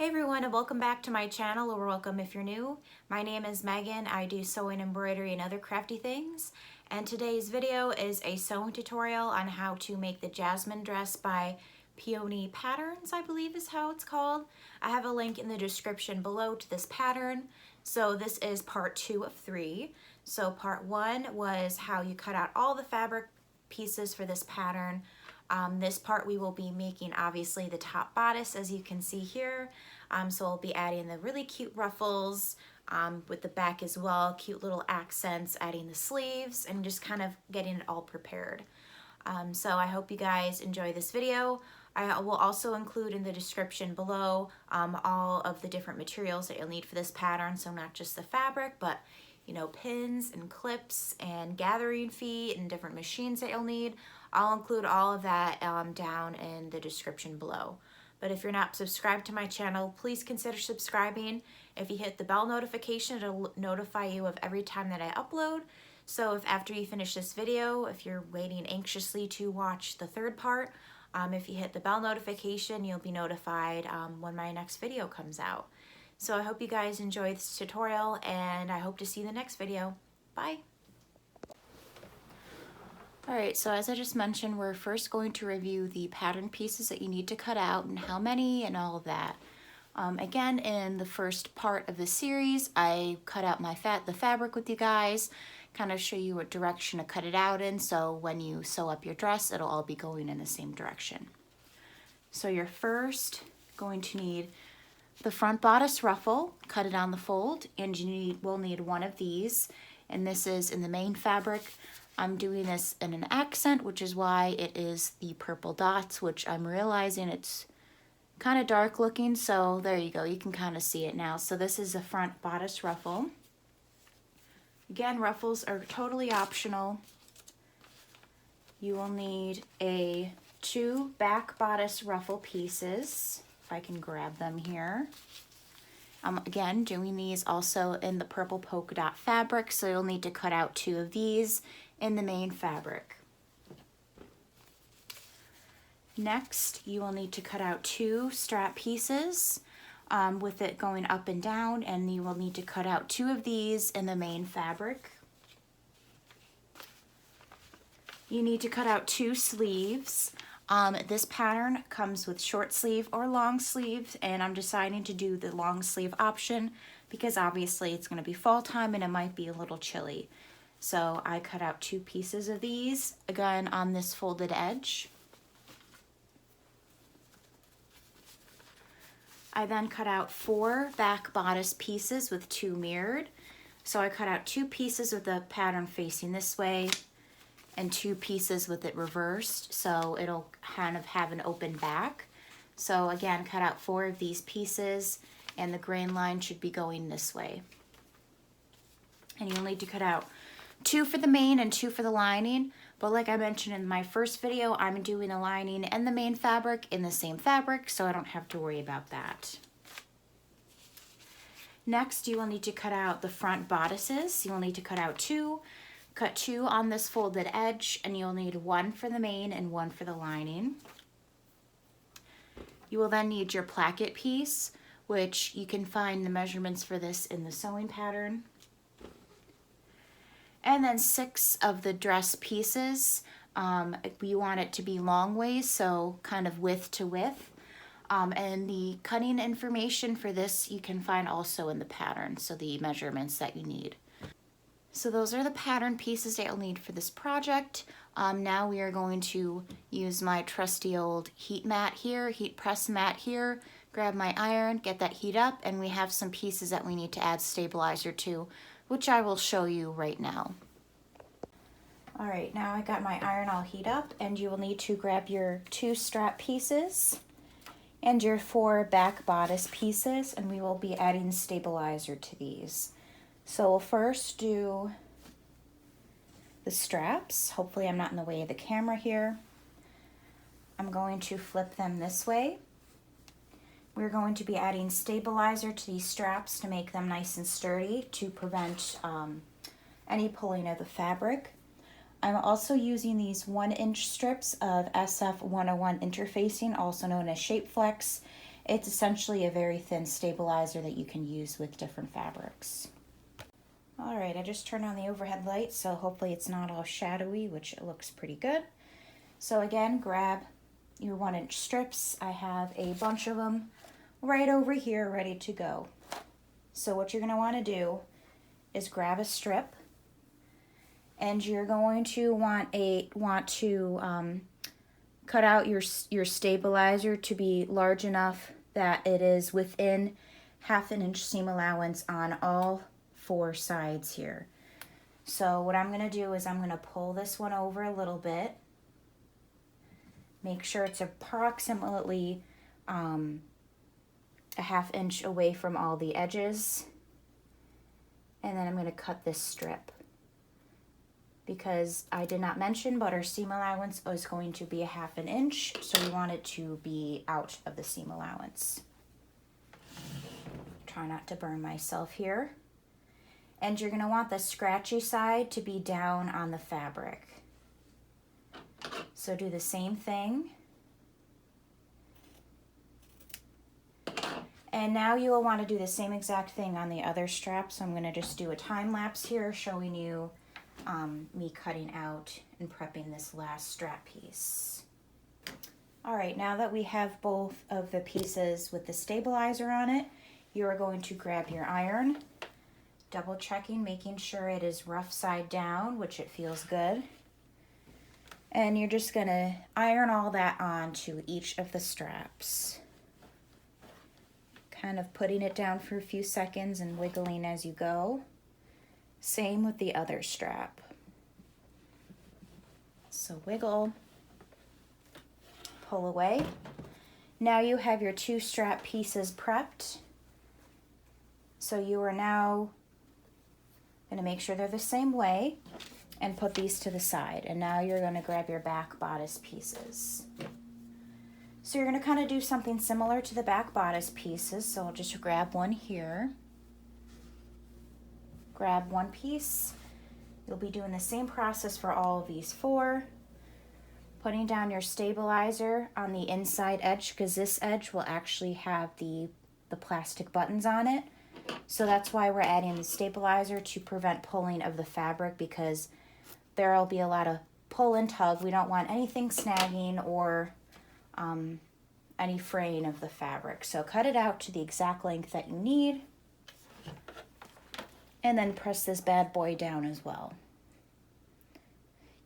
Hey everyone, and welcome back to my channel, or welcome if you're new. My name is Megan. I do sewing, embroidery, and other crafty things. And today's video is a sewing tutorial on how to make the Jasmine Dress by Peony Patterns, I believe is how it's called. I have a link in the description below to this pattern. So this is part 2 of 3. So part 1 was how you cut out all the fabric pieces for this pattern. This part we will be making obviously the top bodice, as you can see here. So we'll be adding the really cute ruffles with the back as well, cute little accents, adding the sleeves, and just kind of getting it all prepared. So I hope you guys enjoy this video. I will also include in the description below all of the different materials that you'll need for this pattern. So not just the fabric, but pins and clips and gathering feet and different machines that you'll need. I'll include all of that down in the description below. But if you're not subscribed to my channel, please consider subscribing. If you hit the bell notification, it'll notify you of every time that I upload. So if after you finish this video, if you're waiting anxiously to watch the third part, if you hit the bell notification, you'll be notified when my next video comes out. So I hope you guys enjoy this tutorial, and I hope to see you in the next video. Bye! Alright, so as I just mentioned, we're first going to review the pattern pieces that you need to cut out and how many and all of that. Again, in the first part of the series, I cut out the fabric with you guys, kind of show you what direction to cut it out in, so when you sew up your dress, it'll all be going in the same direction. So you're first going to need the front bodice ruffle, cut it on the fold, and you will need one of these, and this is in the main fabric. I'm doing this in an accent, which is why it is the purple dots, which I'm realizing it's kind of dark looking, so there you go, you can kind of see it now. So this is the front bodice ruffle. Again, ruffles are totally optional. You will need two back bodice ruffle pieces, if I can grab them here. Again, doing these also in the purple polka dot fabric, so you'll need to cut out 2 of these in the main fabric. Next, you will need to cut out 2 strap pieces with it going up and down, and you will need to cut out 2 of these in the main fabric. You need to cut out 2 sleeves. This pattern comes with short sleeve or long sleeve, and I'm deciding to do the long sleeve option because obviously it's going to be fall time and it might be a little chilly. So I cut out 2 pieces of these, again on this folded edge. I then cut out 4 back bodice pieces with 2 mirrored. So I cut out 2 pieces with the pattern facing this way and 2 pieces with it reversed, so it'll kind of have an open back. So again, cut out 4 of these pieces, and the grain line should be going this way. And you'll need to cut out 2 for the main and 2 for the lining, but like I mentioned in my first video, I'm doing the lining and the main fabric in the same fabric, so I don't have to worry about that. Next, you will need to cut out the front bodices. You'll need to cut out 2. Cut 2 on this folded edge, and you'll need 1 for the main and 1 for the lining. You will then need your placket piece, which you can find the measurements for this in the sewing pattern. And then 6 of the dress pieces. We want it to be long ways, so kind of width to width. And the cutting information for this you can find also in the pattern, so the measurements that you need. So those are the pattern pieces that you'll need for this project. Now we are going to use my trusty old heat press mat here, grab my iron, get that heat up, and we have some pieces that we need to add stabilizer to, which I will show you right now. All right, now I got my iron all heat up, and you will need to grab your 2 strap pieces and your 4 back bodice pieces, and we will be adding stabilizer to these. So we'll first do the straps. Hopefully I'm not in the way of the camera here. I'm going to flip them this way. We're going to be adding stabilizer to these straps to make them nice and sturdy to prevent any pulling of the fabric. I'm also using these 1-inch strips of SF 101 interfacing, also known as ShapeFlex, It's essentially a very thin stabilizer that you can use with different fabrics. All right, I just turned on the overhead light, so hopefully it's not all shadowy, which it looks pretty good. So again, grab your 1-inch strips. I have a bunch of them right over here ready to go. So what you're going to want to do is grab a strip, and you're going to want to cut out your stabilizer to be large enough that it is within 1/2 inch seam allowance on all 4 sides here. So what I'm going to do is I'm going to pull this one over a little bit. Make sure it's approximately a 1/2 inch away from all the edges. And then I'm going to cut this strip, because I did not mention, but our seam allowance is going to be a 1/2 inch, so we want it to be out of the seam allowance. Try not to burn myself here. And you're going to want the scratchy side to be down on the fabric. So do the same thing. And now you will want to do the same exact thing on the other strap. So I'm going to just do a time lapse here showing you me cutting out and prepping this last strap piece. All right, now that we have both of the pieces with the stabilizer on it, you are going to grab your iron, double checking, making sure it is rough side down, which it feels good. And you're just going to iron all that onto each of the straps. Kind of putting it down for a few seconds and wiggling as you go. Same with the other strap. So wiggle, pull away. Now you have your 2 strap pieces prepped. So you are now going to make sure they're the same way and put these to the side. And now you're going to grab your back bodice pieces. So you're going to kind of do something similar to the back bodice pieces. So I'll just grab one here. Grab one piece. You'll be doing the same process for all of these 4. Putting down your stabilizer on the inside edge, because this edge will actually have the plastic buttons on it. So that's why we're adding the stabilizer, to prevent pulling of the fabric, because there'll be a lot of pull and tug. We don't want anything snagging or any fraying of the fabric. So cut it out to the exact length that you need. And then press this bad boy down as well.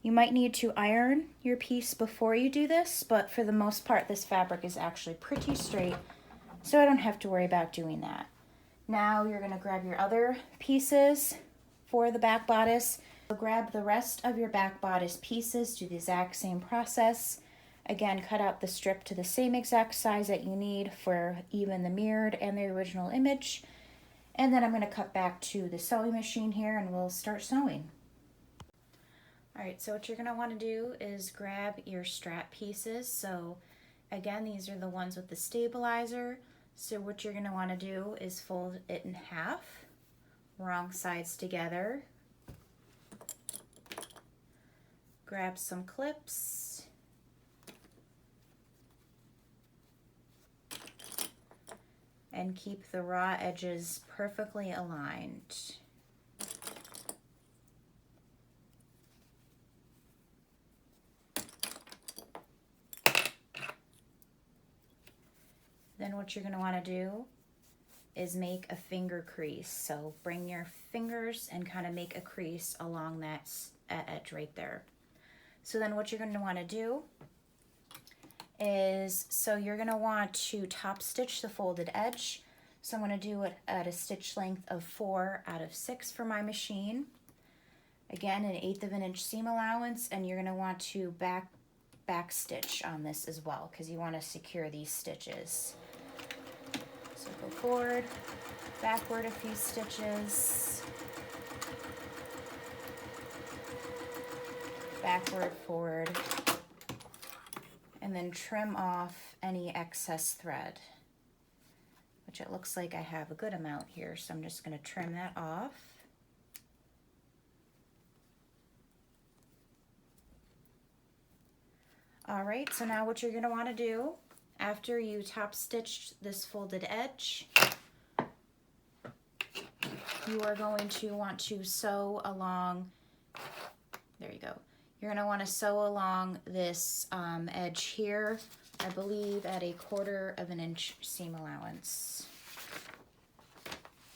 You might need to iron your piece before you do this, but for the most part, this fabric is actually pretty straight, so I don't have to worry about doing that. Now you're going to grab your other pieces for the back bodice. So grab the rest of your back bodice pieces, do the exact same process. Again, cut out the strip to the same exact size that you need for even the mirrored and the original image. And then I'm going to cut back to the sewing machine here and we'll start sewing. All right, so what you're going to want to do is grab your strap pieces. So again, these are the ones with the stabilizer. So what you're going to want to do is fold it in half, wrong sides together. Grab some clips. And keep the raw edges perfectly aligned. Then what you're going to want to do is make a finger crease. So bring your fingers and kind of make a crease along that edge right there. So then what you're going to want to do is, so you're going to want to top stitch the folded edge. So I'm going to do it at a stitch length of 4 out of 6 for my machine. Again, an 1/8 of an inch seam allowance, and you're going to want to back stitch on this as well, because you want to secure these stitches. So go forward, backward a few stitches, backward, forward, and then trim off any excess thread, which it looks like I have a good amount here, so I'm just going to trim that off. All right, so now what you're going to want to do After you top stitch this folded edge, you are going to want to sew along, there you go. You're going to want to sew along this edge here, I believe at 1/4 of an inch seam allowance.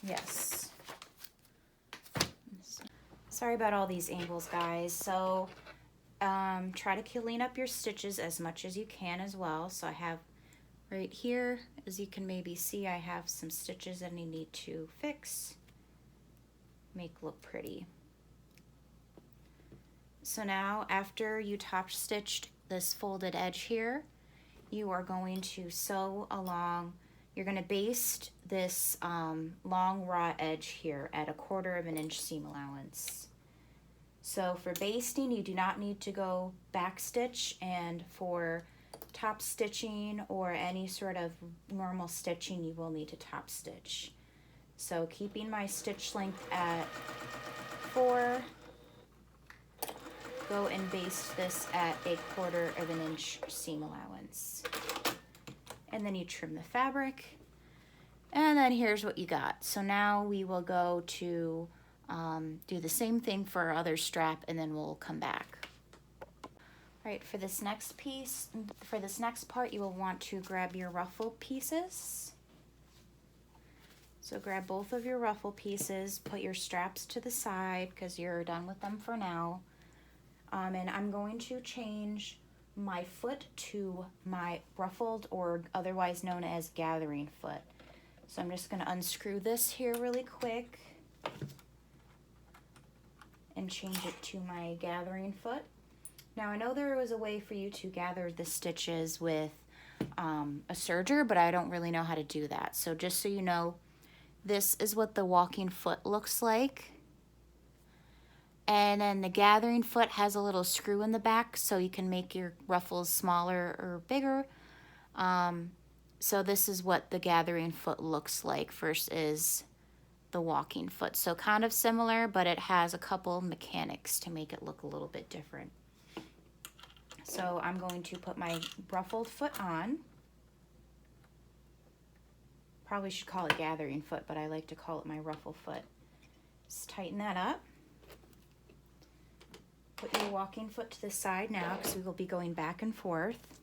Yes. Sorry about all these angles, guys. So try to clean up your stitches as much as you can as well. So I have right here, as you can maybe see, I have some stitches that I need to fix, make look pretty. So now after you top stitched this folded edge here, you are going to sew along, you're going to baste this long raw edge here at 1/4 of an inch seam allowance. So for basting, you do not need to go back stitch, and for top stitching or any sort of normal stitching, you will need to top stitch. So keeping my stitch length at 4, go and baste this at 1/4 of an inch seam allowance. And then you trim the fabric, and then here's what you got. So now we will go to do the same thing for our other strap, and then we'll come back. All right, for this next piece, for this next part, you will want to grab your ruffle pieces. So grab both of your ruffle pieces, put your straps to the side because you're done with them for now. And I'm going to change my foot to my ruffled, or otherwise known as gathering foot. So I'm just going to unscrew this here really quick and change it to my gathering foot. Now I know there was a way for you to gather the stitches with a serger, but I don't really know how to do that. So just so you know, this is what the walking foot looks like. And then the gathering foot has a little screw in the back so you can make your ruffles smaller or bigger. So this is what the gathering foot looks like versus the walking foot. So kind of similar, but it has a couple mechanics to make it look a little bit different. So I'm going to put my ruffled foot on. Probably should call it gathering foot, but I like to call it my ruffle foot. Just tighten that up. Put your walking foot to the side now because we will be going back and forth.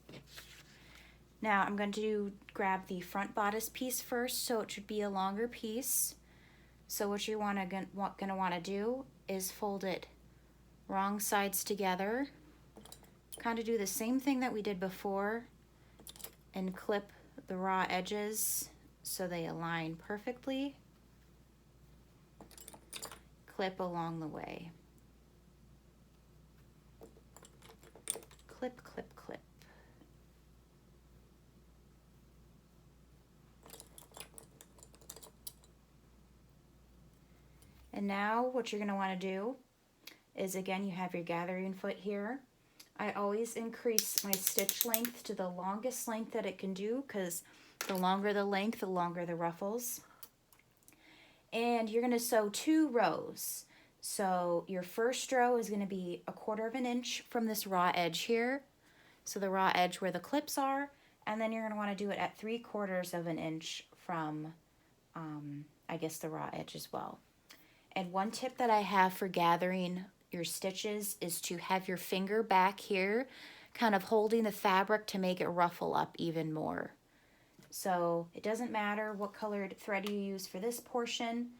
Now I'm going to grab the front bodice piece first, so it should be a longer piece. So what you're gonna want to do is fold it wrong sides together. Kind of do the same thing that we did before and clip the raw edges so they align perfectly. Clip along the way. Clip, clip, clip. And now what you're going to want to do is, again, you have your gathering foot here. I always increase my stitch length to the longest length that it can do, because the longer the length, the longer the ruffles. And you're going to sew 2 rows. So your first row is going to be 1/4 of an inch from this raw edge here. So the raw edge where the clips are. And then you're going to want to do it at 3/4 of an inch from, I guess, the raw edge as well. And one tip that I have for gathering your stitches is to have your finger back here, kind of holding the fabric to make it ruffle up even more. So it doesn't matter what colored thread you use for this portion,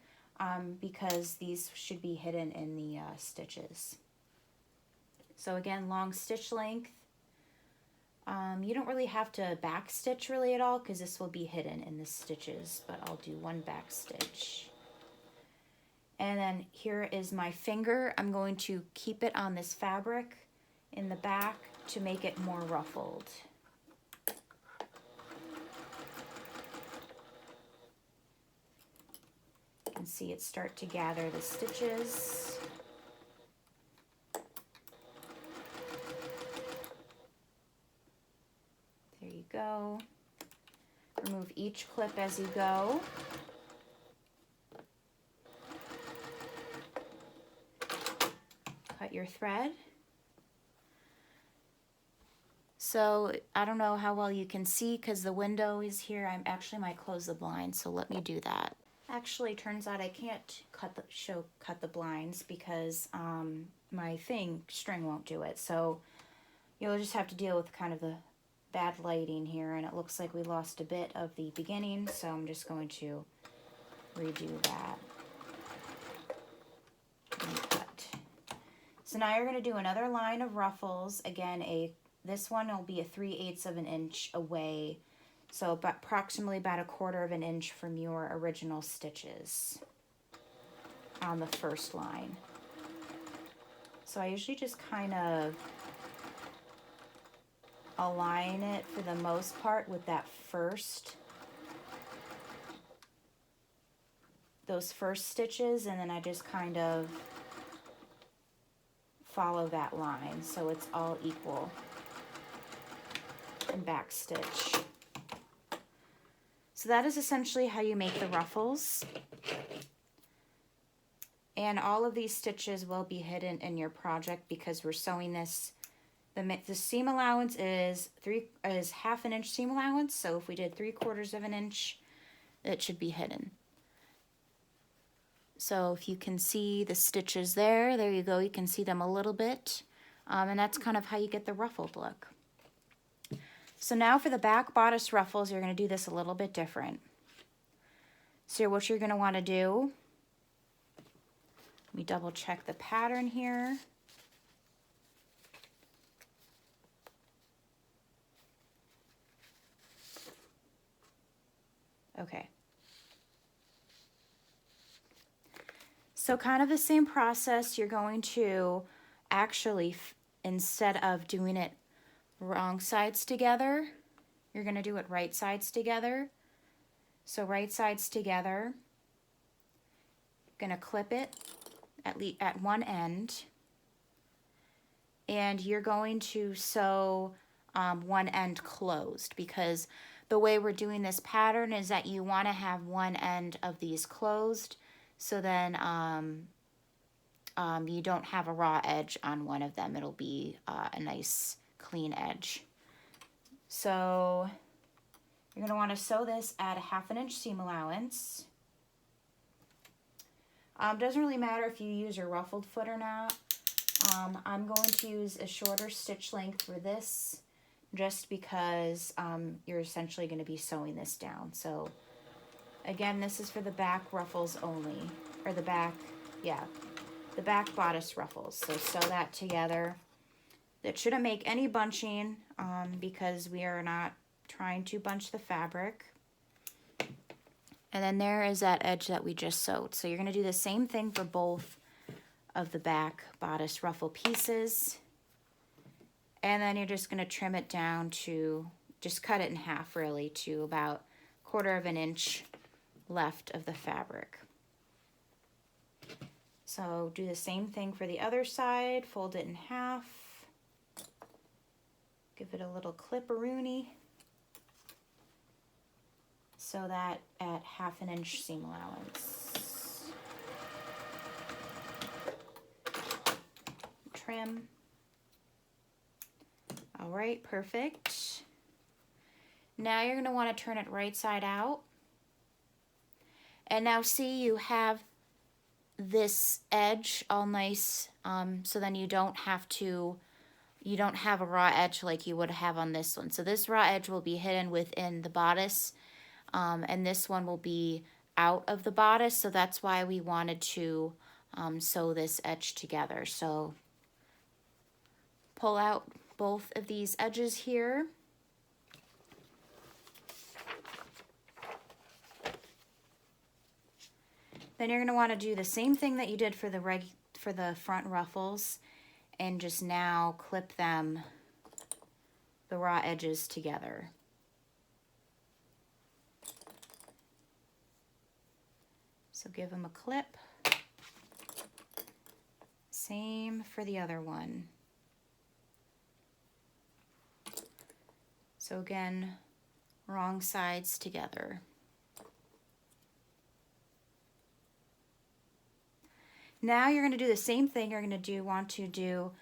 because these should be hidden in the stitches. So again, long stitch length. You don't really have to back stitch really at all because this will be hidden in the stitches, but I'll do 1 back stitch. And then here is my finger. I'm going to keep it on this fabric in the back to make it more ruffled. You can see it start to gather the stitches. There you go. Remove each clip as you go. Cut your thread. So I don't know how well you can see because the window is here. I actually might close the blinds, so let me do that. Actually, turns out I can't cut the blinds because my string won't do it. So you'll just have to deal with kind of the bad lighting here, and it looks like we lost a bit of the beginning, so I'm just going to redo that. And cut. So now you're going to do another line of ruffles. Again, this one will be a 3/8 of an inch away, so approximately about 1/4 of an inch from your original stitches on the first line. So I usually just kind of align it for the most part with those first stitches, and then I just kind of follow that line so it's all equal and back stitch. So that is essentially how you make the ruffles. And all of these stitches will be hidden in your project because we're sewing this. The seam allowance is 1/2 an inch seam allowance. So if we did 3/4 of an inch, it should be hidden. So if you can see the stitches there you go. You can see them a little bit. And that's kind of how you get the ruffled look. So now for the back bodice ruffles, you're going to do this a little bit different. So what you're going to want to do, let me double check the pattern here. Okay. So kind of the same process. You're going to actually, instead of doing it wrong sides together, you're going to do it right sides together. So right sides together, going to clip it at one end, and you're going to sew one end closed, because the way we're doing this pattern is that you want to have one end of these closed, so then you don't have a raw edge on one of them. It'll be a nice clean edge. So you're going to want to sew this at 1/2 an inch seam allowance. Doesn't really matter if you use your ruffled foot or not. I'm going to use a shorter stitch length for this just because you're essentially going to be sewing this down. So again, this is for the back ruffles only, or the back bodice ruffles. So sew that together. That shouldn't make any bunching because we are not trying to bunch the fabric. And then there is that edge that we just sewed. So you're going to do the same thing for both of the back bodice ruffle pieces. And then you're just going to trim it down to, just cut it in half really, to about 1/4 of an inch left of the fabric. So do the same thing for the other side, fold it in half, give it a little clip-a-rooney, sew that at 1/2 an inch seam allowance. Trim. All right, perfect. Now you're going to want to turn it right side out. And now see, you have this edge all nice, so then you don't have a raw edge like you would have on this one. So this raw edge will be hidden within the bodice, and this one will be out of the bodice, so that's why we wanted to sew this edge together. So pull out both of these edges here. Then you're going to want to do the same thing that you did for the front ruffles, and just now clip them, the raw edges together. So give them a clip. Same for the other one. So again, wrong sides together. Now you're going to do the same thing. You're going to want to do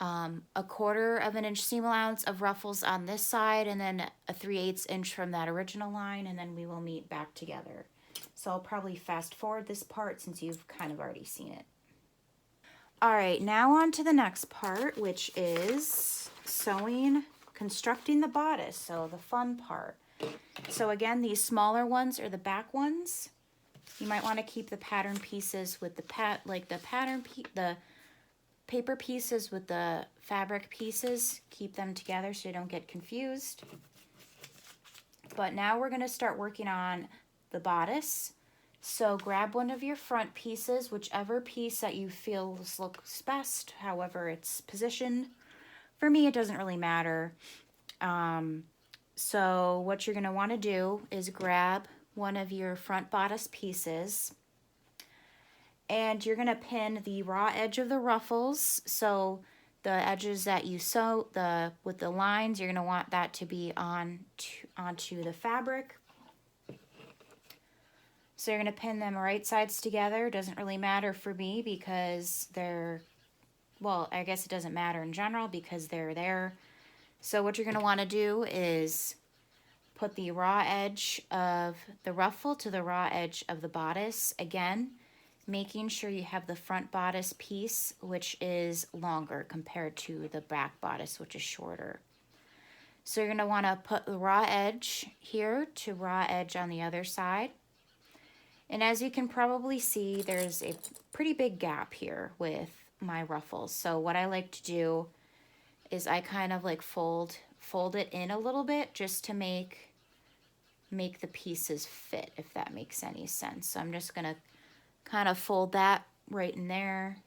a 1/4 of an inch seam allowance of ruffles on this side, and then a 3/8 inch from that original line, and then we will meet back together. So I'll probably fast forward this part since you've kind of already seen it. All right, now on to the next part, which is sewing, constructing the bodice, so the fun part. So again, these smaller ones are the back ones. You might want to keep the pattern pieces with the the paper pieces with the fabric pieces. Keep them together so you don't get confused. But now we're going to start working on the bodice. So grab one of your front pieces, whichever piece that you feel looks best, however it's positioned. For me, it doesn't really matter. So what you're going to want to do is grab one of your front bodice pieces, and you're going to pin the raw edge of the ruffles. So the edges that you sew with the lines, you're going to want that to be onto the fabric. So you're going to pin them right sides together. Doesn't really matter for me because well, I guess it doesn't matter in general because they're there. So what you're going to want to do is put the raw edge of the ruffle to the raw edge of the bodice. Again, making sure you have the front bodice piece, which is longer compared to the back bodice, which is shorter. So you're going to want to put the raw edge here to raw edge on the other side. And as you can probably see, there's a pretty big gap here with my ruffles. So what I like to do is I kind of like fold it in a little bit just to make the pieces fit, if that makes any sense. So I'm just gonna kind of fold that right in there,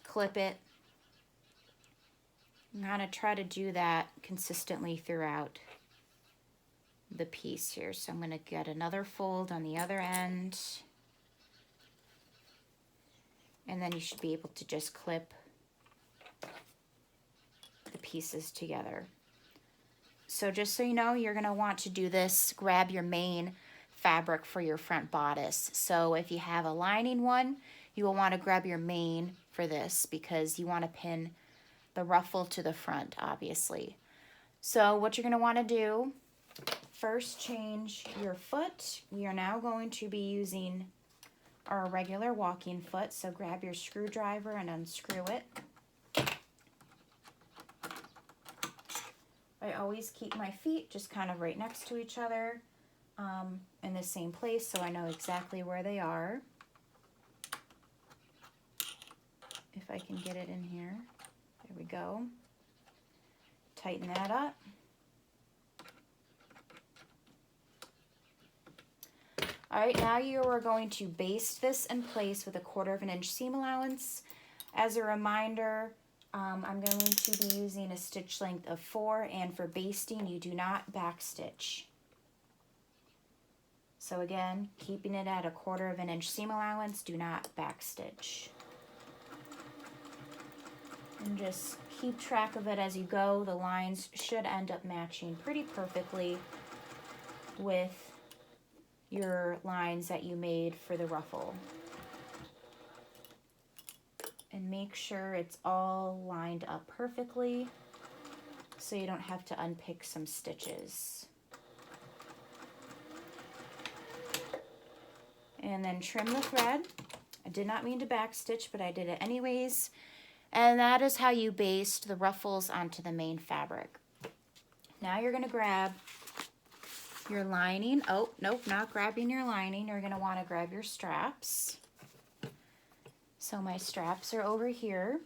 clip it. I'm gonna try to do that consistently throughout the piece here. So I'm gonna get another fold on the other end, and then you should be able to just clip the pieces together. So just so you know, you're gonna want to do this, grab your main fabric for your front bodice. So if you have a lining one, you will want to grab your main for this because you want to pin the ruffle to the front, obviously. So what you're gonna want to do, first change your foot. We are now going to be using our regular walking foot. So grab your screwdriver and unscrew it. I always keep my feet just kind of right next to each other in the same place so I know exactly where they are. If I can get it in here. There we go. Tighten that up. All right, now you are going to baste this in place with a 1/4 of an inch seam allowance. As a reminder, I'm going to be using a stitch length of 4, and for basting, you do not backstitch. So again, keeping it at a 1/4 of an inch seam allowance, do not backstitch. And just keep track of it as you go. The lines should end up matching pretty perfectly with your lines that you made for the ruffle. And make sure it's all lined up perfectly so you don't have to unpick some stitches. And then trim the thread. I did not mean to backstitch, but I did it anyways. And that is how you baste the ruffles onto the main fabric. Now you're gonna grab your lining. Oh, nope, not grabbing your lining. You're gonna wanna grab your straps. So my straps are over here.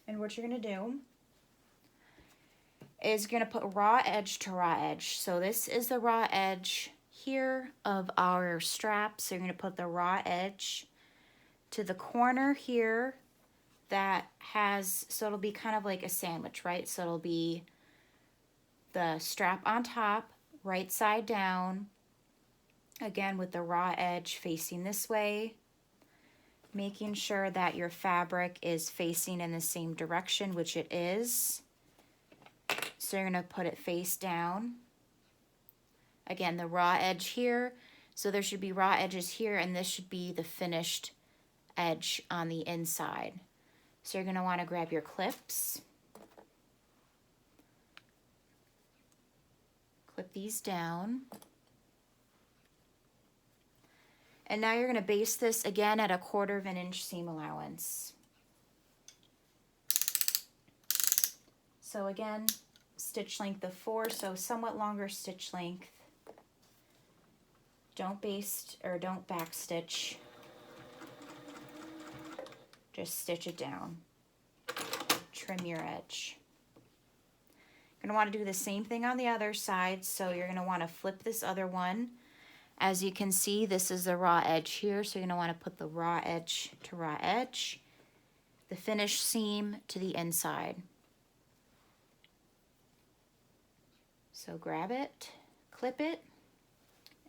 And what you're gonna do is you're gonna put raw edge to raw edge. So this is the raw edge here of our strap. So you're gonna put the raw edge to the corner here that has, so it'll be kind of like a sandwich, right? So it'll be the strap on top, right side down, again with the raw edge facing this way, making sure that your fabric is facing in the same direction, which it is. So you're gonna put it face down. Again, the raw edge here, so there should be raw edges here, and this should be the finished edge on the inside. So you're going to want to grab your clips. Clip these down. And now you're going to baste this again at a 1/4 inch seam allowance. So again, stitch length of 4, so somewhat longer stitch length. Don't baste or don't back stitch. Just stitch it down. Trim your edge. You're going to want to do the same thing on the other side, so you're going to want to flip this other one. As you can see, this is the raw edge here, so you're going to want to put the raw edge to raw edge, the finished seam to the inside. So grab it, clip it,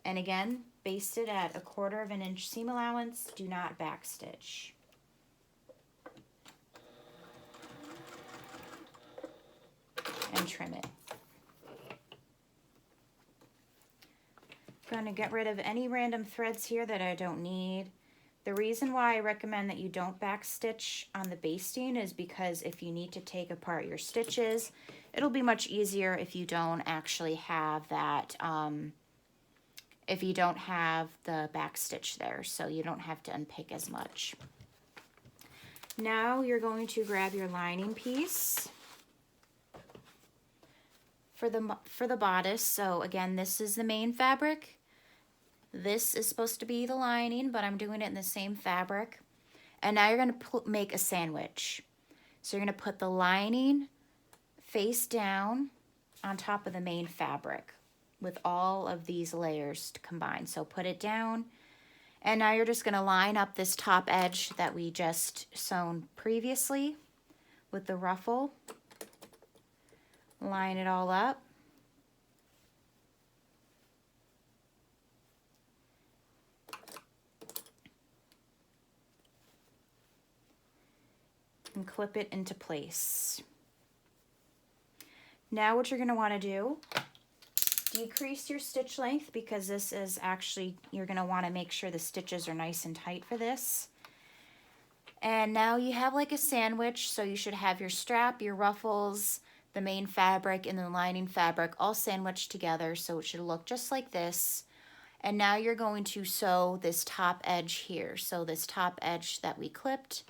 and again, baste it at a 1/4 inch seam allowance. Do not back stitch. And trim it. I'm going to get rid of any random threads here that I don't need. The reason why I recommend that you don't back stitch on the basting is because if you need to take apart your stitches, it'll be much easier if you don't actually have that, if you don't have the back stitch there, so you don't have to unpick as much. Now you're going to grab your lining piece for the bodice. So again, this is the main fabric. This is supposed to be the lining, but I'm doing it in the same fabric. And now you're going to make a sandwich. So you're going to put the lining face down on top of the main fabric with all of these layers combined. So put it down, and now you're just going to line up this top edge that we just sewn previously with the ruffle. Line it all up. And clip it into place. Now what you're going to want to do, decrease your stitch length, because this is actually, you're going to want to make sure the stitches are nice and tight for this. And now you have like a sandwich, so you should have your strap, your ruffles, the main fabric, and the lining fabric all sandwiched together, so it should look just like this. And now you're going to sew this top edge here. So this top edge that we clipped,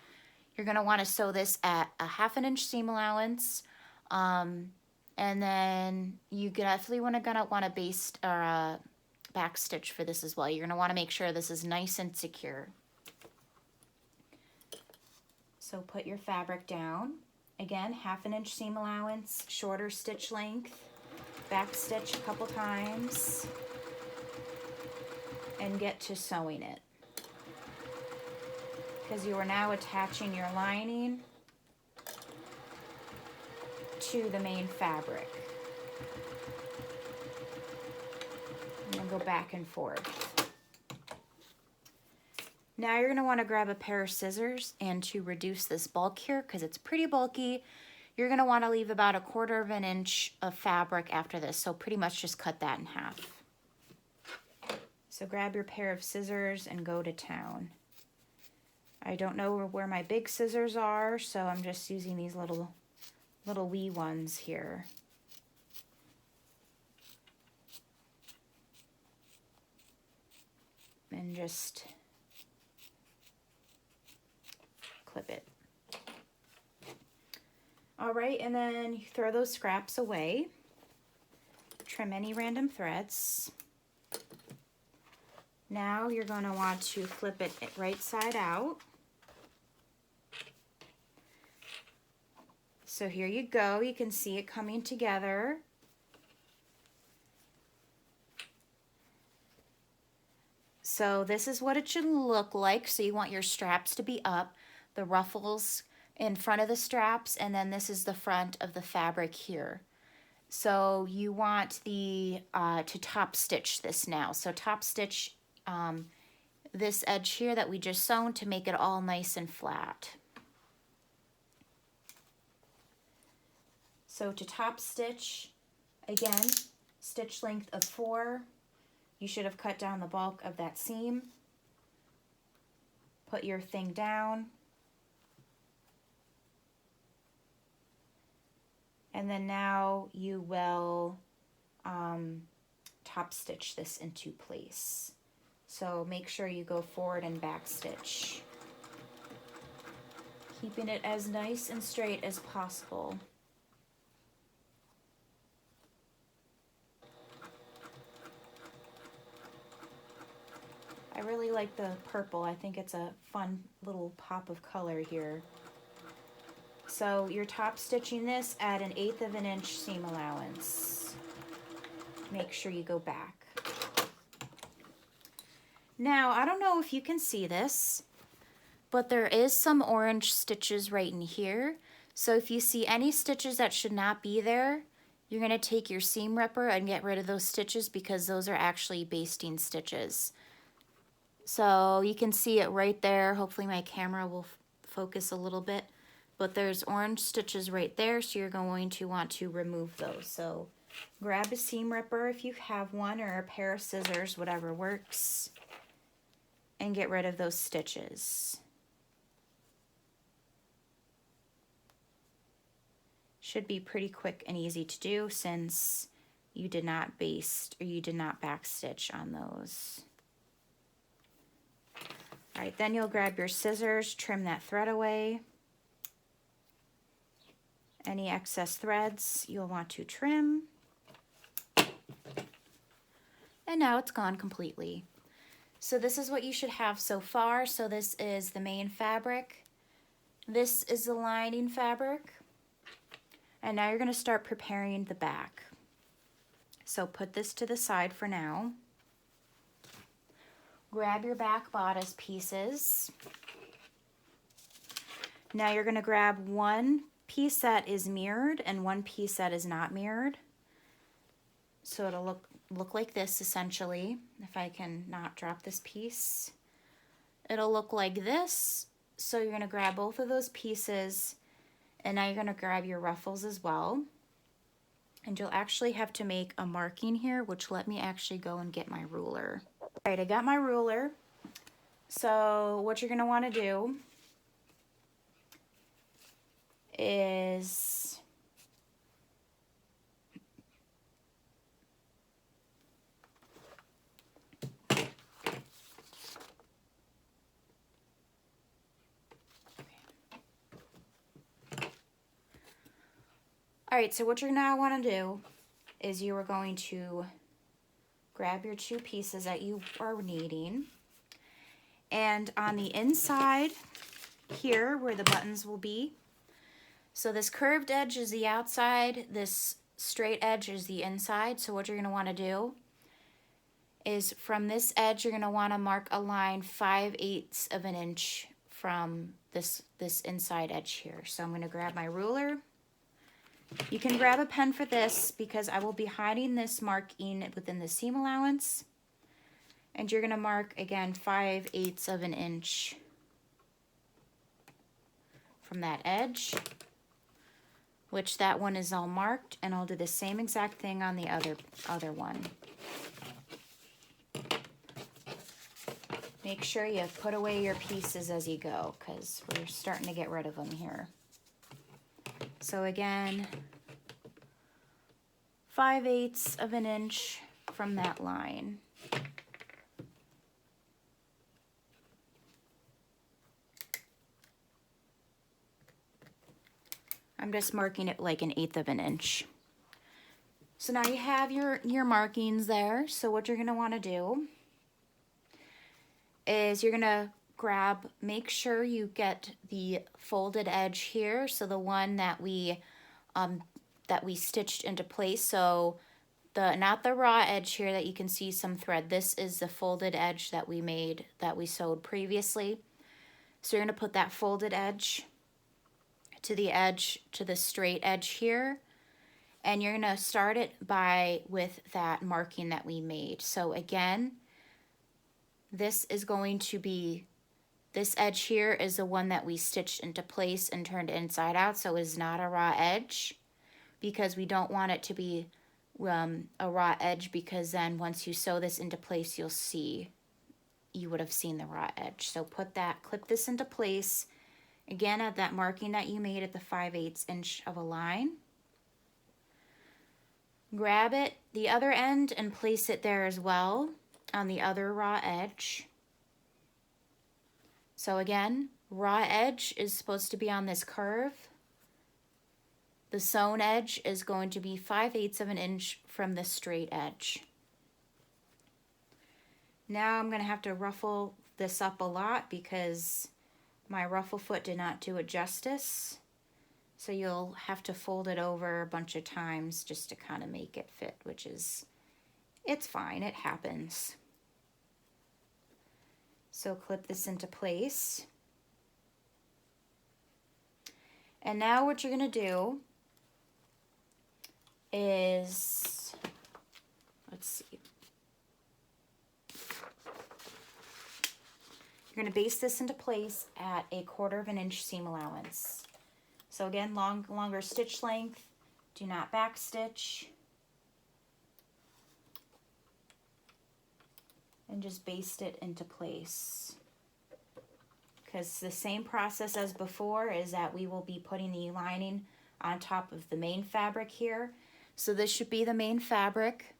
you're going to want to sew this at a 1/2 inch seam allowance, and then you definitely want to baste or back stitch for this as well. You're going to want to make sure this is nice and secure. So put your fabric down. Again, 1/2 inch seam allowance, shorter stitch length, back stitch a couple times, and get to sewing it. Because you are now attaching your lining to the main fabric. And then go back and forth. Now you're going to want to grab a pair of scissors, and to reduce this bulk here, because it's pretty bulky, you're going to want to leave about a 1/4 inch of fabric after this. So pretty much just cut that in half. So grab your pair of scissors and go to town. I don't know where my big scissors are, so I'm just using these little wee ones here. And just clip it. All right, and then you throw those scraps away. Trim any random threads. Now you're going to want to flip it right side out. So here you go, you can see it coming together. So this is what it should look like. So you want your straps to be up, the ruffles in front of the straps, and then this is the front of the fabric here. So you want the to top stitch this now. So top stitch this edge here that we just sewn to make it all nice and flat. So to top stitch, again, stitch length of 4. You should have cut down the bulk of that seam. Put your thing down. And then now you will top stitch this into place. So make sure you go forward and back stitch, keeping it as nice and straight as possible. I really like the purple. I think it's a fun little pop of color here. So you're top stitching this at 1/8 of an inch seam allowance. Make sure you go back. Now, I don't know if you can see this, but there is some orange stitches right in here. So if you see any stitches that should not be there, you're gonna take your seam ripper and get rid of those stitches because those are actually basting stitches. So you can see it right there. Hopefully my camera will focus a little bit, but there's orange stitches right there, so you're going to want to remove those. So grab a seam ripper if you have one, or a pair of scissors, whatever works, and get rid of those stitches. Should be pretty quick and easy to do since you did not baste or you did not backstitch on those. All right, then you'll grab your scissors, trim that thread away. Any excess threads you'll want to trim. And now it's gone completely. So this is what you should have so far. So this is the main fabric. This is the lining fabric. And now you're going to start preparing the back. So put this to the side for now. Grab your back bodice pieces. Now you're going to grab one piece that is mirrored and one piece that is not mirrored. So it'll look like this essentially. If I can not drop this piece, it'll look like this. So you're going to grab both of those pieces, and now you're going to grab your ruffles as well. And you'll actually have to make a marking here, which let me actually go and get my ruler. All right, I got my ruler. So what you're going to want to do is all right, so what you're now want to do is you are going to grab your two pieces that you are needing, and on the inside here where the buttons will be, so this curved edge is the outside, this straight edge is the inside. So what you're going to want to do is from this edge, you're going to want to mark a line 5/8 of an inch from this inside edge here. So I'm going to grab my ruler. You can grab a pen for this because I will be hiding this marking within the seam allowance. And you're going to mark again 5/8 of an inch from that edge, which that one is all marked, and I'll do the same exact thing on the other one. Make sure you put away your pieces as you go because we're starting to get rid of them here. So again, 5/8 of an inch from that line. I'm just marking it like 1/8 of an inch. So now you have your markings there. So what you're going to want to do is you're going to make sure you get the folded edge here. So the one that we stitched into place. So not the raw edge here that you can see some thread. This is the folded edge that we made, that we sewed previously. So you're going to put that folded edge to the straight edge here, and you're going to start it with that marking that we made. So again, this is going to be, this edge here is the one that we stitched into place and turned inside out, so it's not a raw edge because we don't want it to be a raw edge, because then once you sew this into place, you would have seen the raw edge. So clip this into place. Again, at that marking that you made at the 5/8 inch of a line. grab it, the other end, and place it there as well on the other raw edge. So again, raw edge is supposed to be on this curve. The sewn edge is going to be 5/8 of an inch from the straight edge. Now I'm going to have to ruffle this up a lot because my ruffle foot did not do it justice. So you'll have to fold it over a bunch of times just to kind of make it fit, which is, it's fine, it happens. So clip this into place. And now what you're going to do is, let's see. You're going to baste this into place at 1/4 of an inch seam allowance. So again, longer stitch length, do not back stitch. And just baste it into place. Because the same process as before is that we will be putting the lining on top of the main fabric here. So this should be the main fabric.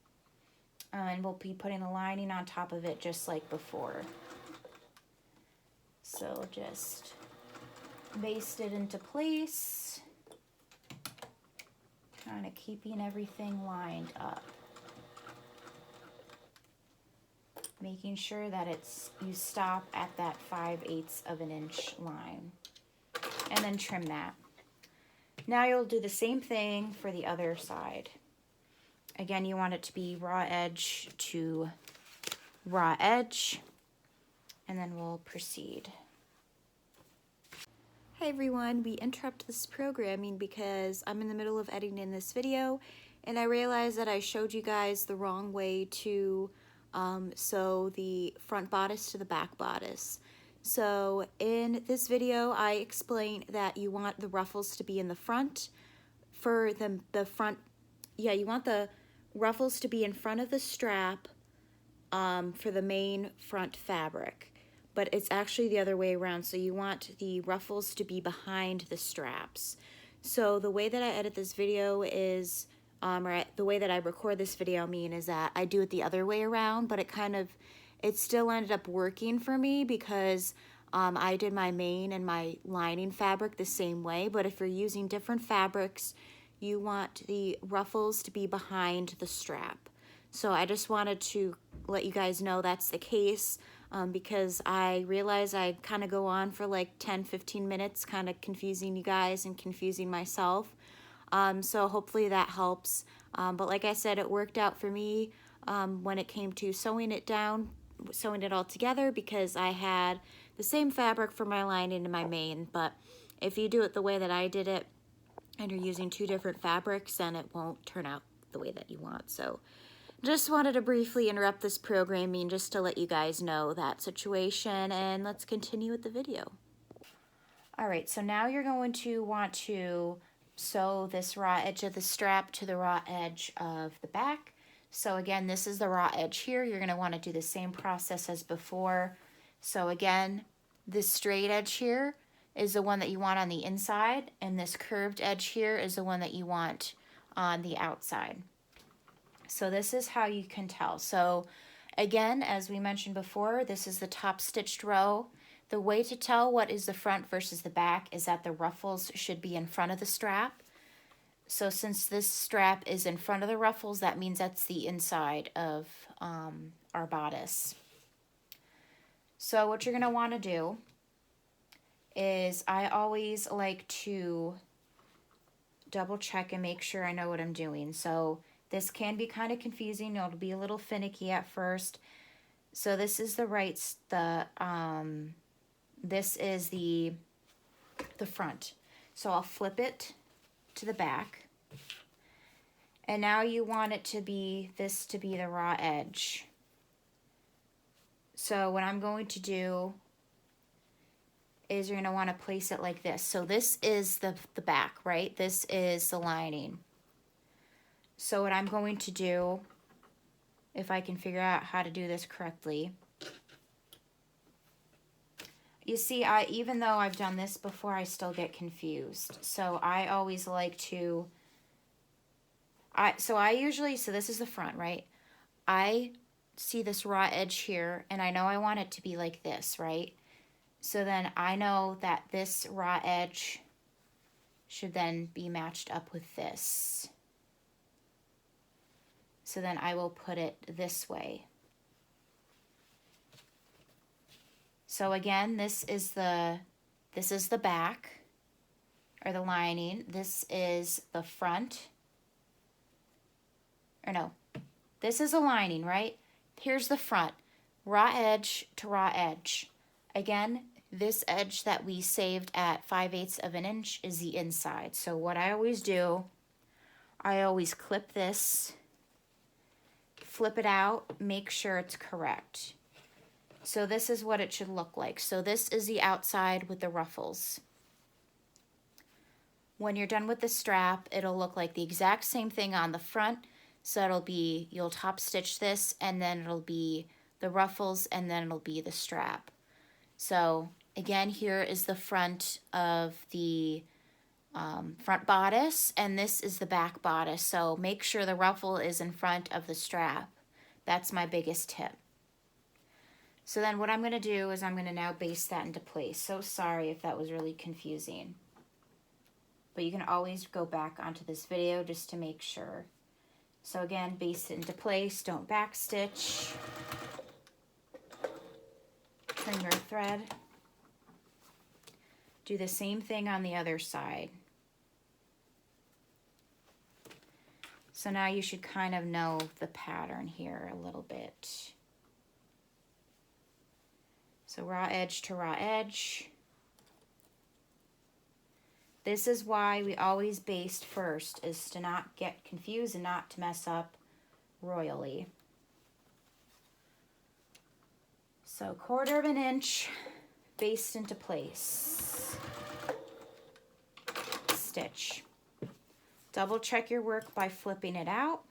And we'll be putting the lining on top of it just like before. So just baste it into place. Kind of keeping everything lined up. Making sure that you stop at that 5/8 of an inch line. And then trim that. Now you'll do the same thing for the other side. Again, you want it to be raw edge to raw edge. And then we'll proceed. Hi everyone, we interrupt this programming because I'm in the middle of editing this video and I realized that I showed you guys the wrong way to sew the front bodice to the back bodice. So in this video I explained that you want the ruffles to be in the front. For the front, yeah, you want the ruffles to be in front of the strap for the main front fabric. But it's actually the other way around. So you want the ruffles to be behind the straps. So the way that I edit this video is, or the way that I record this video, is that I do it the other way around, but it still ended up working for me because I did my main and my lining fabric the same way. But if you're using different fabrics, you want the ruffles to be behind the strap. So I just wanted to let you guys know that's the case. Because I realize I kind of go on for like 10-15 minutes kind of confusing you guys and confusing myself. So hopefully that helps. But like I said, it worked out for me when it came to sewing it all together because I had the same fabric for my lining and my main. But if you do it the way that I did it and you're using two different fabrics, then it won't turn out the way that you want. So just wanted to briefly interrupt this programming just to let you guys know that situation, and let's continue with the video. All right, so now you're going to want to sew this raw edge of the strap to the raw edge of the back. So again, this is the raw edge here. You're going to want to do the same process as before. So again, this straight edge here is the one that you want on the inside, and this curved edge here is the one that you want on the outside. So this is how you can tell. So again, as we mentioned before, this is the top stitched row. The way to tell what is the front versus the back is that the ruffles should be in front of the strap. So since this strap is in front of the ruffles, that means that's the inside of our bodice. So what you're going to want to do is I always like to double check and make sure I know what I'm doing. So this can be kind of confusing. It'll be a little finicky at first. So this is this is the front. So I'll flip it to the back. And now you want it to be, this to be the raw edge. So what I'm going to do is you're going to want to place it like this. So this is the back, right? This is the lining. So what I'm going to do, if I can figure out how to do this correctly, you see, even though I've done this before, I still get confused. So I always like to So this is the front, right? I see this raw edge here, and I know I want it to be like this, right? So then I know that this raw edge should then be matched up with this. So then I will put it this way. So again, this is the back, or the lining. This is the front. Or no, this is a lining, right? Here's the front, raw edge to raw edge. Again, this edge that we saved at 5/8 of an inch is the inside. So what I always do, I always clip this, flip it out, make sure it's correct. So this is what it should look like. So this is the outside with the ruffles. When you're done with the strap, it'll look like the exact same thing on the front. So it'll be, you'll top stitch this, and then it'll be the ruffles, and then it'll be the strap. So again, here is the front of the front bodice, and this is the back bodice. So make sure the ruffle is in front of the strap. That's my biggest tip. So then what I'm going to do is I'm going to now baste that into place. So sorry if that was really confusing. But you can always go back onto this video just to make sure. So again, baste it into place, don't back stitch. Trim your thread. Do the same thing on the other side. So now you should kind of know the pattern here a little bit. So raw edge to raw edge. This is why we always baste first, is to not get confused and not to mess up royally. So 1/4 of an inch, baste into place. Stitch. Double check your work by flipping it out.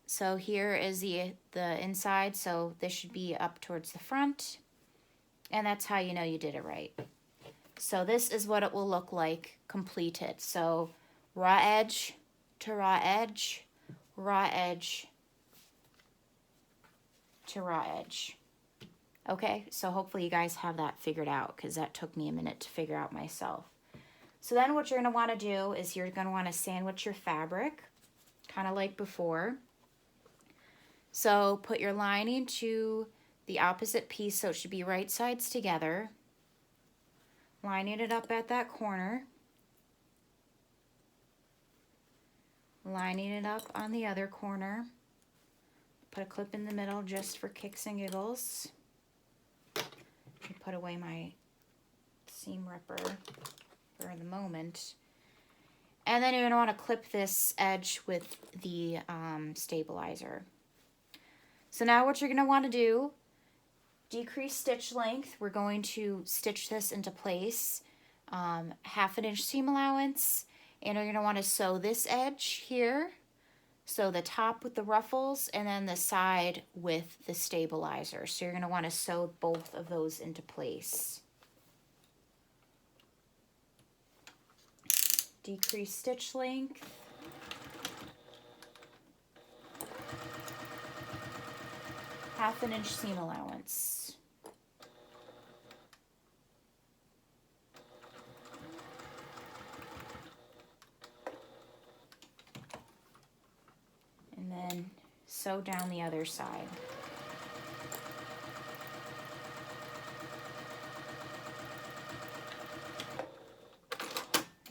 So here is the inside, so this should be up towards the front. And that's how you know you did it right. So this is what it will look like completed. So raw edge to raw edge, raw edge to raw edge. Okay, so hopefully you guys have that figured out, because that took me a minute to figure out myself. So then what you're going to want to do is you're going to want to sandwich your fabric, kind of like before. So put your lining to the opposite piece, so it should be right sides together. Lining it up at that corner. Lining it up on the other corner. Put a clip in the middle just for kicks and giggles. Put away my seam ripper for the moment. And then you're going to want to clip this edge with the stabilizer. So now what you're going to want to do, decrease stitch length. We're going to stitch this into place, 1/2 an inch seam allowance, and you're going to want to sew this edge here, so the top with the ruffles, and then the side with the stabilizer. So you're going to want to sew both of those into place. Decrease stitch length. Half an inch seam allowance. And then sew down the other side.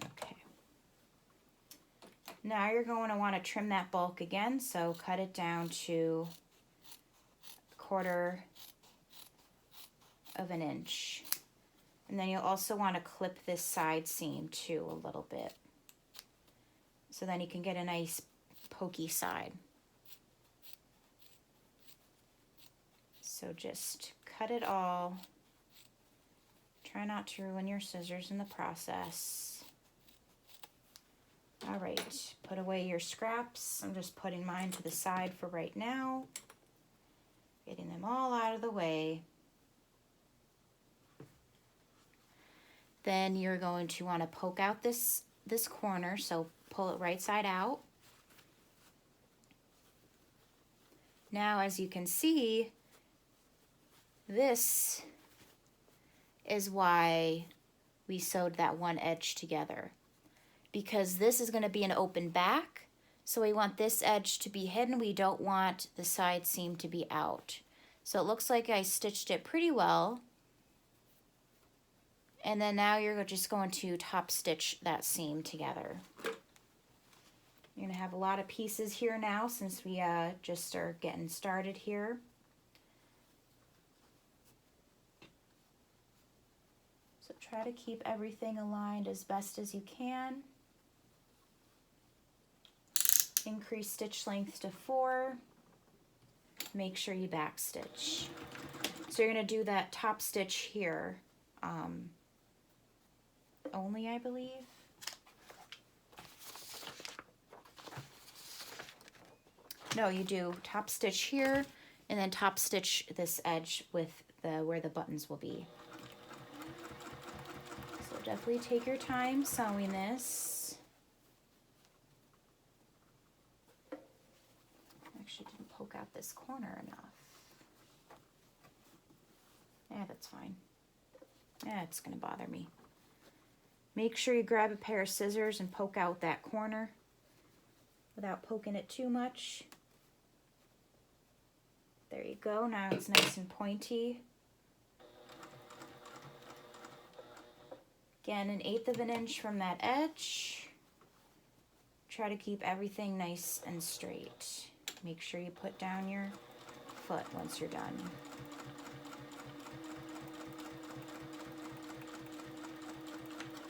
Okay. Now you're going to want to trim that bulk again, so cut it down to 1/4 of an inch. And then you'll also want to clip this side seam too a little bit, so then you can get a nice pokey side. So just cut it all. Try not to ruin your scissors in the process. All right, put away your scraps. I'm just putting mine to the side for right now. Getting them all out of the way. Then you're going to want to poke out this this corner, so pull it right side out. Now, as you can see, this is why we sewed that one edge together, because this is going to be an open back, so we want this edge to be hidden. We don't want the side seam to be out. So it looks like I stitched it pretty well. And then now you're just going to top stitch that seam together. You're going to have a lot of pieces here now since we just are getting started here. So try to keep everything aligned as best as you can. Increase stitch length to 4. Make sure you back stitch. So you're going to do that top stitch here only, I believe. No, you do top stitch here and then top stitch this edge with the where the buttons will be. So definitely take your time sewing this. Actually didn't poke out this corner enough. Yeah, that's fine. Yeah, it's gonna bother me. Make sure you grab a pair of scissors and poke out that corner without poking it too much. There you go, now it's nice and pointy. Again, 1/8 of an inch from that edge. Try to keep everything nice and straight. Make sure you put down your foot once you're done.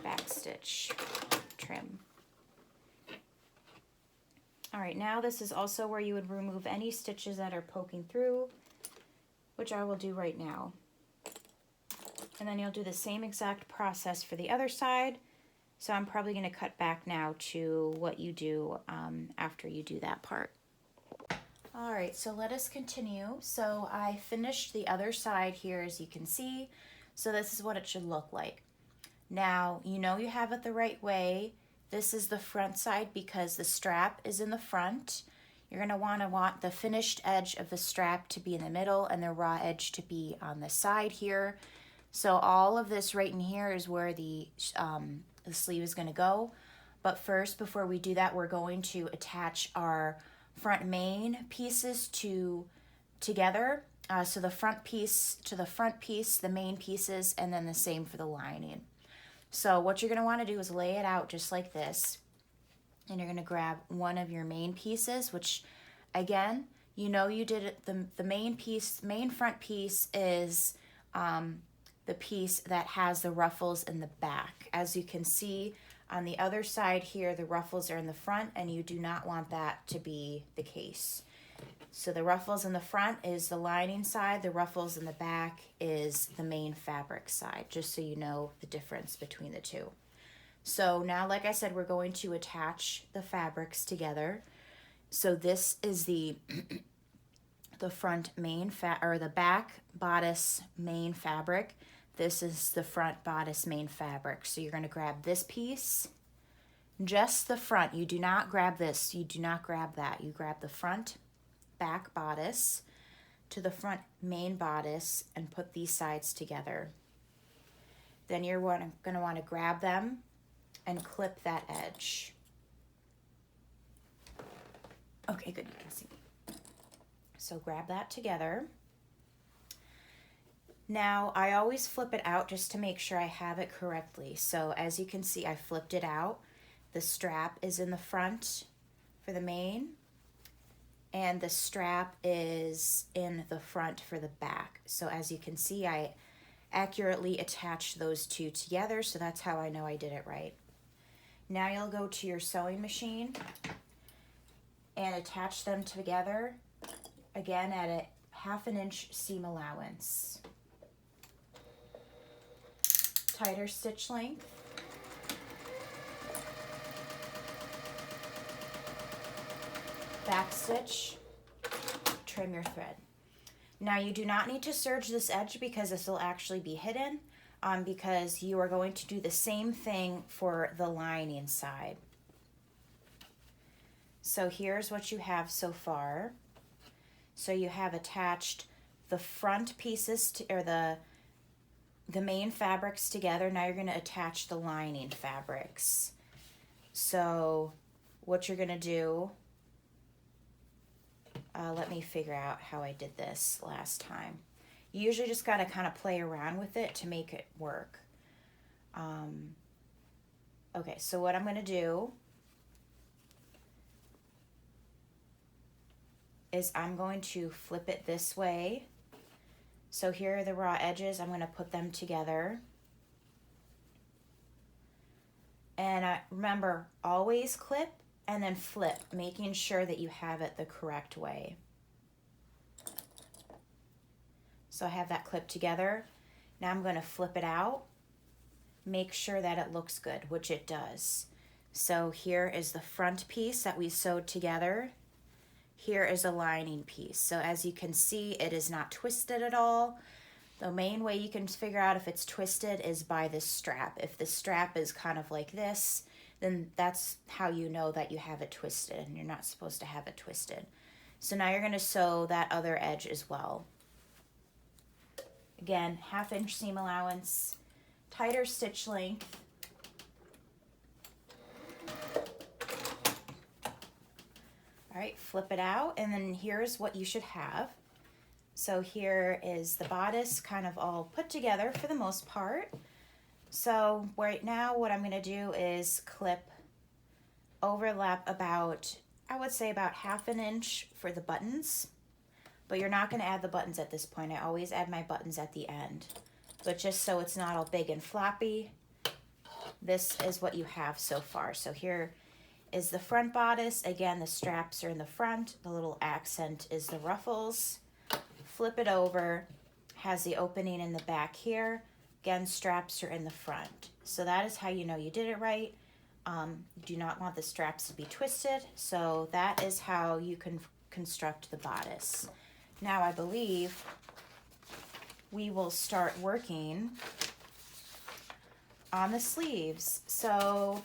Back stitch, trim. All right, now this is also where you would remove any stitches that are poking through, which I will do right now. And then you'll do the same exact process for the other side. So I'm probably going to cut back now to what you do after you do that part. All right, so let us continue. So I finished the other side here, as you can see. So this is what it should look like. Now, you know you have it the right way. This is the front side because the strap is in the front. You're going to want the finished edge of the strap to be in the middle and the raw edge to be on the side here. So all of this right in here is where the sleeve is going to go. But first, before we do that, we're going to attach our front main pieces together. So the front piece to the front piece, the main pieces, and then the same for the lining. So what you're going to want to do is lay it out just like this. And you're going to grab one of your main pieces, which again, you know you did it, the main piece, main front piece is the piece that has the ruffles in the back. As you can see on the other side here, the ruffles are in the front and you do not want that to be the case. So the ruffles in the front is the lining side, the ruffles in the back is the main fabric side, just so you know the difference between the two. So now, like I said, we're going to attach the fabrics together. So this is the front main or the back bodice main fabric. This is the front bodice main fabric. So you're going to grab this piece, just the front. You do not grab this. You do not grab that. You grab the front back bodice to the front main bodice and put these sides together. Then you're going to want to grab them and clip that edge. Okay, good, you can see. So grab that together. Now, I always flip it out just to make sure I have it correctly. So as you can see, I flipped it out. The strap is in the front for the main, and the strap is in the front for the back. So as you can see, I accurately attached those two together, so that's how I know I did it right. Now you'll go to your sewing machine and attach them together, again at a 1/2 inch seam allowance. Tighter stitch length. Back stitch, trim your thread. Now you do not need to serge this edge because this will actually be hidden. because you are going to do the same thing for the lining side. So here's what you have so far. So you have attached the front pieces to, or the main fabrics together. Now you're going to attach the lining fabrics. So what you're going to do, let me figure out how I did this last time. You usually just got to kind of play around with it to make it work. Okay, so what I'm going to do is I'm going to flip it this way. So here are the raw edges. I'm going to put them together. And remember, always clip and then flip, making sure that you have it the correct way. So I have that clipped together. Now I'm going to flip it out. Make sure that it looks good, which it does. So here is the front piece that we sewed together. Here is a lining piece. So as you can see, it is not twisted at all. The main way you can figure out if it's twisted is by this strap. If the strap is kind of like this, then that's how you know that you have it twisted, and you're not supposed to have it twisted. So now you're going to sew that other edge as well. Again, 1/2 inch seam allowance, tighter stitch length. All right, flip it out, and then here's what you should have. So here is the bodice kind of all put together for the most part. So right now what I'm going to do is clip, overlap about, I would say about 1/2 inch for the buttons. But you're not going to add the buttons at this point. I always add my buttons at the end. But just so it's not all big and floppy, this is what you have so far. So here is the front bodice. Again, the straps are in the front. The little accent is the ruffles. Flip it over, has the opening in the back here. Again, straps are in the front. So that is how you know you did it right. You do not want the straps to be twisted. So that is how you can construct the bodice. Now I believe we will start working on the sleeves. So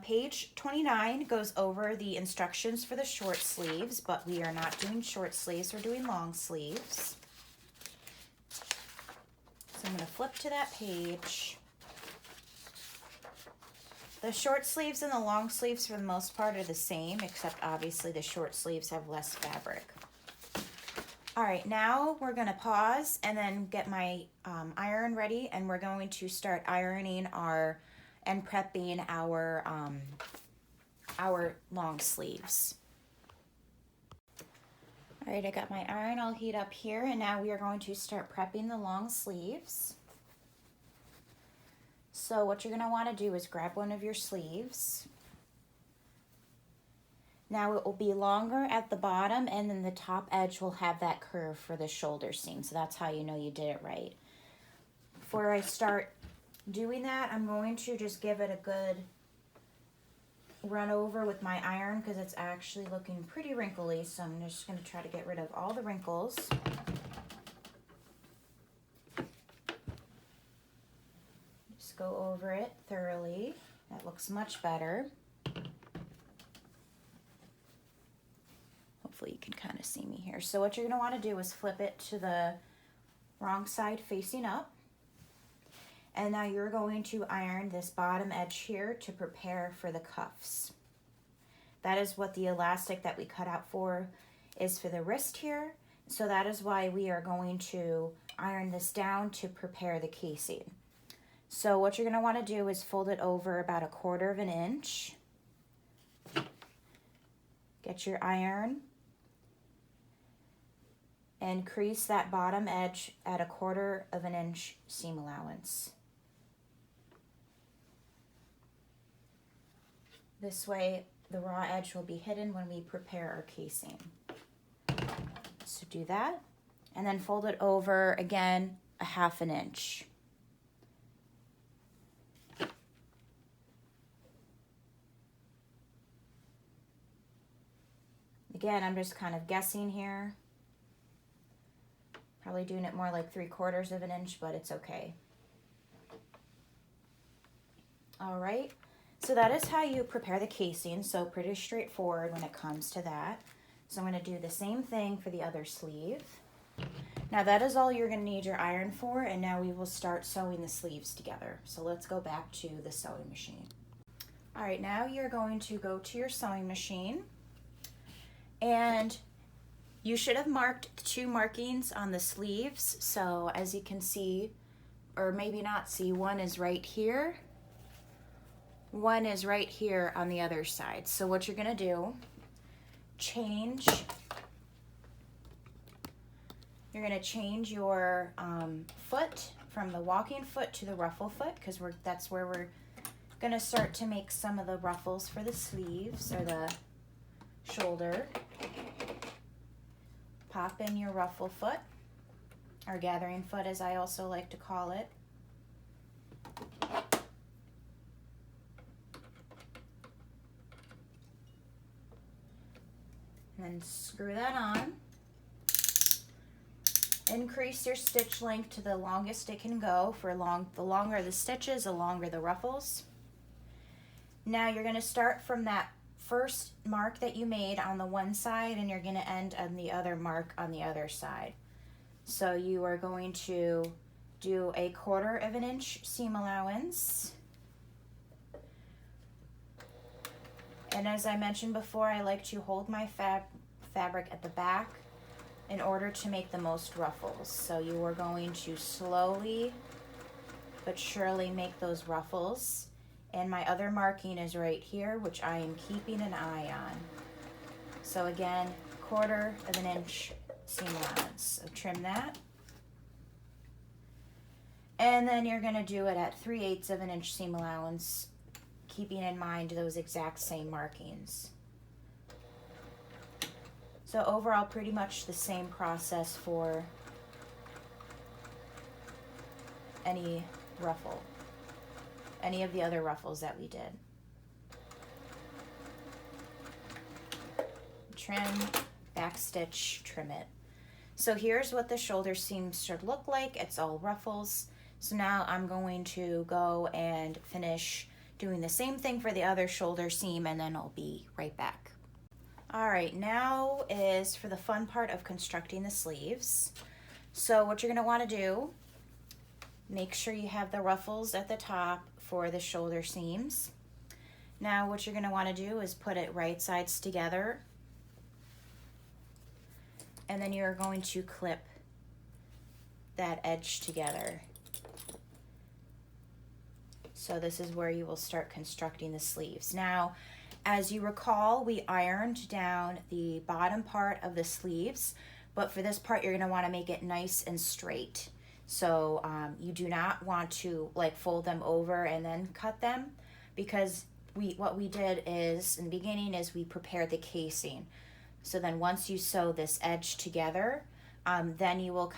page 29 goes over the instructions for the short sleeves, but we are not doing short sleeves, we're doing long sleeves. So I'm going to flip to that page. The short sleeves and the long sleeves for the most part are the same, except obviously the short sleeves have less fabric. All right, now we're going to pause and then get my iron ready, and we're going to start ironing and prepping our long sleeves. All right, I got my iron all heat up here, and now we are going to start prepping the long sleeves. So what you're going to want to do is grab one of your sleeves. Now it will be longer at the bottom, and then the top edge will have that curve for the shoulder seam. So that's how you know you did it right. Before I start doing that, I'm going to just give it a good run over with my iron because it's actually looking pretty wrinkly. So I'm just going to try to get rid of all the wrinkles. Just go over it thoroughly. That looks much better. Hopefully you can kind of see me here. So what you're going to want to do is flip it to the wrong side facing up. And now you're going to iron this bottom edge here to prepare for the cuffs. That is what the elastic that we cut out for is for the wrist here. So that is why we are going to iron this down to prepare the casing. So what you're going to want to do is fold it over about 1/4 inch. Get your iron and crease that bottom edge at 1/4 inch seam allowance. This way the raw edge will be hidden when we prepare our casing. So do that, and then fold it over again 1/2 inch. Again, I'm just kind of guessing here. Probably doing it more like 3/4 inch, but it's okay. All right, so that is how you prepare the casing. So pretty straightforward when it comes to that. So I'm going to do the same thing for the other sleeve. Now that is all you're going to need your iron for, and now we will start sewing the sleeves together. So let's go back to the sewing machine. All right, now you're going to go to your sewing machine, and you should have marked 2 markings on the sleeves. So as you can see, or maybe not see, one is right here, one is right here on the other side. So what you're going to do, you're going to change your foot from the walking foot to the ruffle foot, because that's where we're going to start to make some of the ruffles for the sleeves or the shoulder. Pop in your ruffle foot, or gathering foot as I also like to call it. And then screw that on. Increase your stitch length to the longest it can go. The longer the stitches, the longer the ruffles. Now you're going to start from that first mark that you made on the one side, and you're going to end on the other mark on the other side. So you are going to do a 1/4 inch seam allowance. And as I mentioned before, I like to hold my fabric at the back in order to make the most ruffles. So you are going to slowly but surely make those ruffles. And my other marking is right here, which I am keeping an eye on. So again, 1/4 inch seam allowance. So trim that. And then you're gonna do it at 3/8 inch seam allowance, keeping in mind those exact same markings. So overall, pretty much the same process for any ruffle, any of the other ruffles that we did. Trim, back stitch, trim it. So here's what the shoulder seam should look like. It's all ruffles. So now I'm going to go and finish doing the same thing for the other shoulder seam, and then I'll be right back. All right, now is for the fun part of constructing the sleeves. So what you're gonna wanna do, make sure you have the ruffles at the top for the shoulder seams. Now what you're gonna wanna do is put it right sides together, and then you're going to clip that edge together. So this is where you will start constructing the sleeves. Now, as you recall, we ironed down the bottom part of the sleeves, but for this part, you're gonna wanna make it nice and straight. So you do not want to like fold them over and then cut them, because what we did is, in the beginning, is we prepared the casing. So then once you sew this edge together, then you will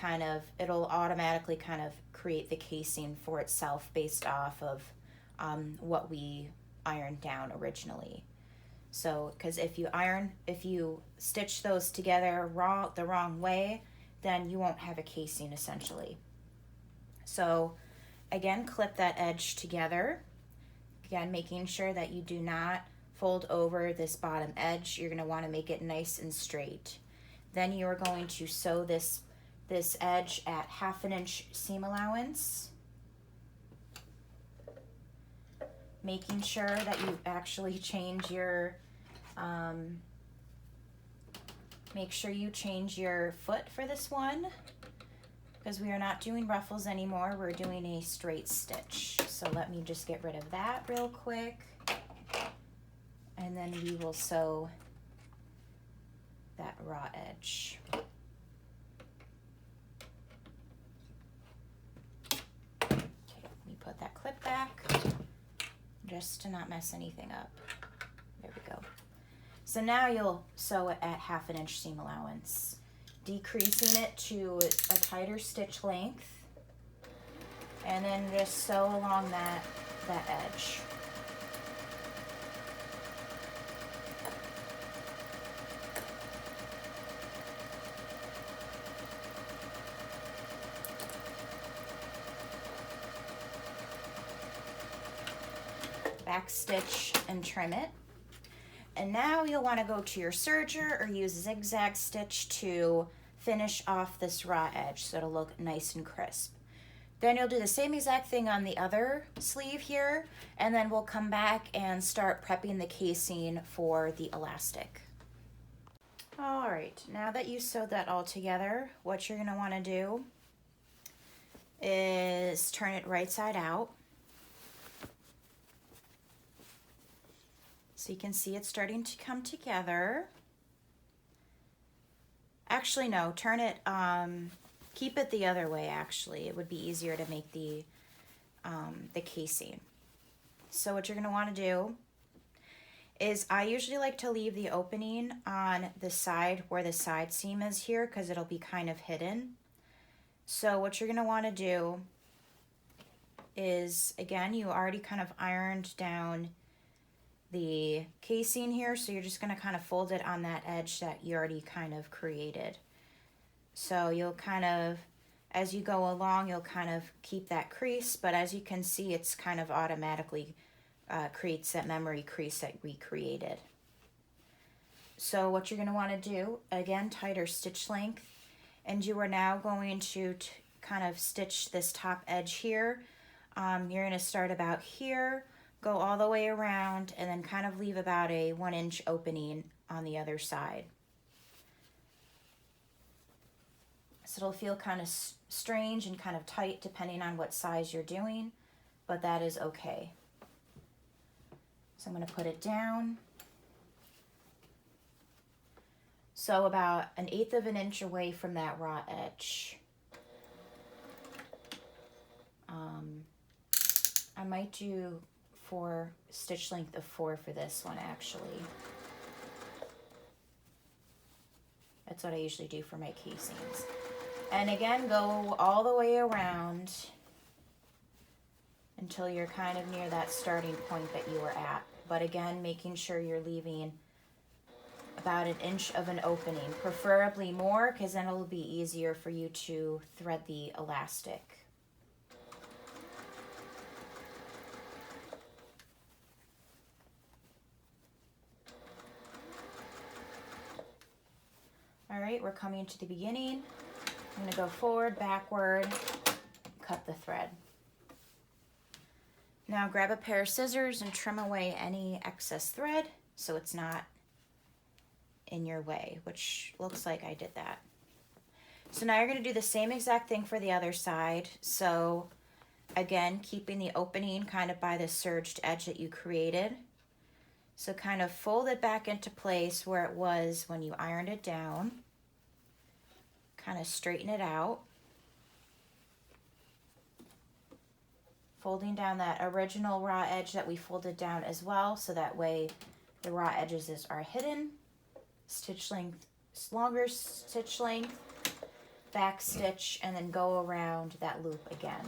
it'll automatically kind of create the casing for itself based off of what we ironed down originally. So, because if you stitch those together the wrong way, then you won't have a casing essentially. So again, clip that edge together. Again, making sure that you do not fold over this bottom edge. You're gonna wanna make it nice and straight. Then you are going to sew this edge at 1/2 inch seam allowance. Making sure that you actually change your, make sure you change your foot for this one, because we are not doing ruffles anymore, we're doing a straight stitch. So let me just get rid of that real quick, and then we will sew that raw edge. Okay, let me put that clip back, just to not mess anything up. There we go. So now you'll sew it at 1/2 inch seam allowance, decreasing it to a tighter stitch length, and then just sew along that edge. back stitch and trim it. And now you'll want to go to your serger or use a zigzag stitch to finish off this raw edge so it'll look nice and crisp. Then you'll do the same exact thing on the other sleeve here, and then we'll come back and start prepping the casing for the elastic. All right, now that you sewed that all together, what you're gonna wanna do is turn it right side out. So you can see it's starting to come together. Actually, no, turn it, keep it the other way actually. It would be easier to make the casing. So what you're gonna wanna do is I usually like to leave the opening on the side where the side seam is here because it'll be kind of hidden. So what you're gonna wanna do is, again, you already kind of ironed down the casing here, so you're just gonna kind of fold it on that edge that you already kind of created. So you'll kind of, as you go along, you'll kind of keep that crease, but as you can see, it's kind of automatically creates that memory crease that we created. So what you're gonna wanna do, again, tighter stitch length, and you are now going to kind of stitch this top edge here. You're gonna start about here, go all the way around, and then kind of leave about a 1-inch opening on the other side. So it'll feel kind of strange and kind of tight depending on what size you're doing, but that is okay. So I'm going to put it down. So about 1/8 of an inch away from that raw edge. I might do stitch length of 4 for this one actually. That's what I usually do for my casings. And again, go all the way around until you're kind of near that starting point that you were at. But again, making sure you're leaving about 1 inch of an opening, preferably more, because then it'll be easier for you to thread the elastic. All right, we're coming to the beginning. I'm gonna go forward, backward, cut the thread. Now grab a pair of scissors and trim away any excess thread so it's not in your way, which looks like I did that. So now you're gonna do the same exact thing for the other side. So again, keeping the opening kind of by the serged edge that you created. So kind of fold it back into place where it was when you ironed it down. Kind of straighten it out. Folding down that original raw edge that we folded down as well, so that way the raw edges are hidden. Stitch length, longer stitch length, back stitch, and then go around that loop again.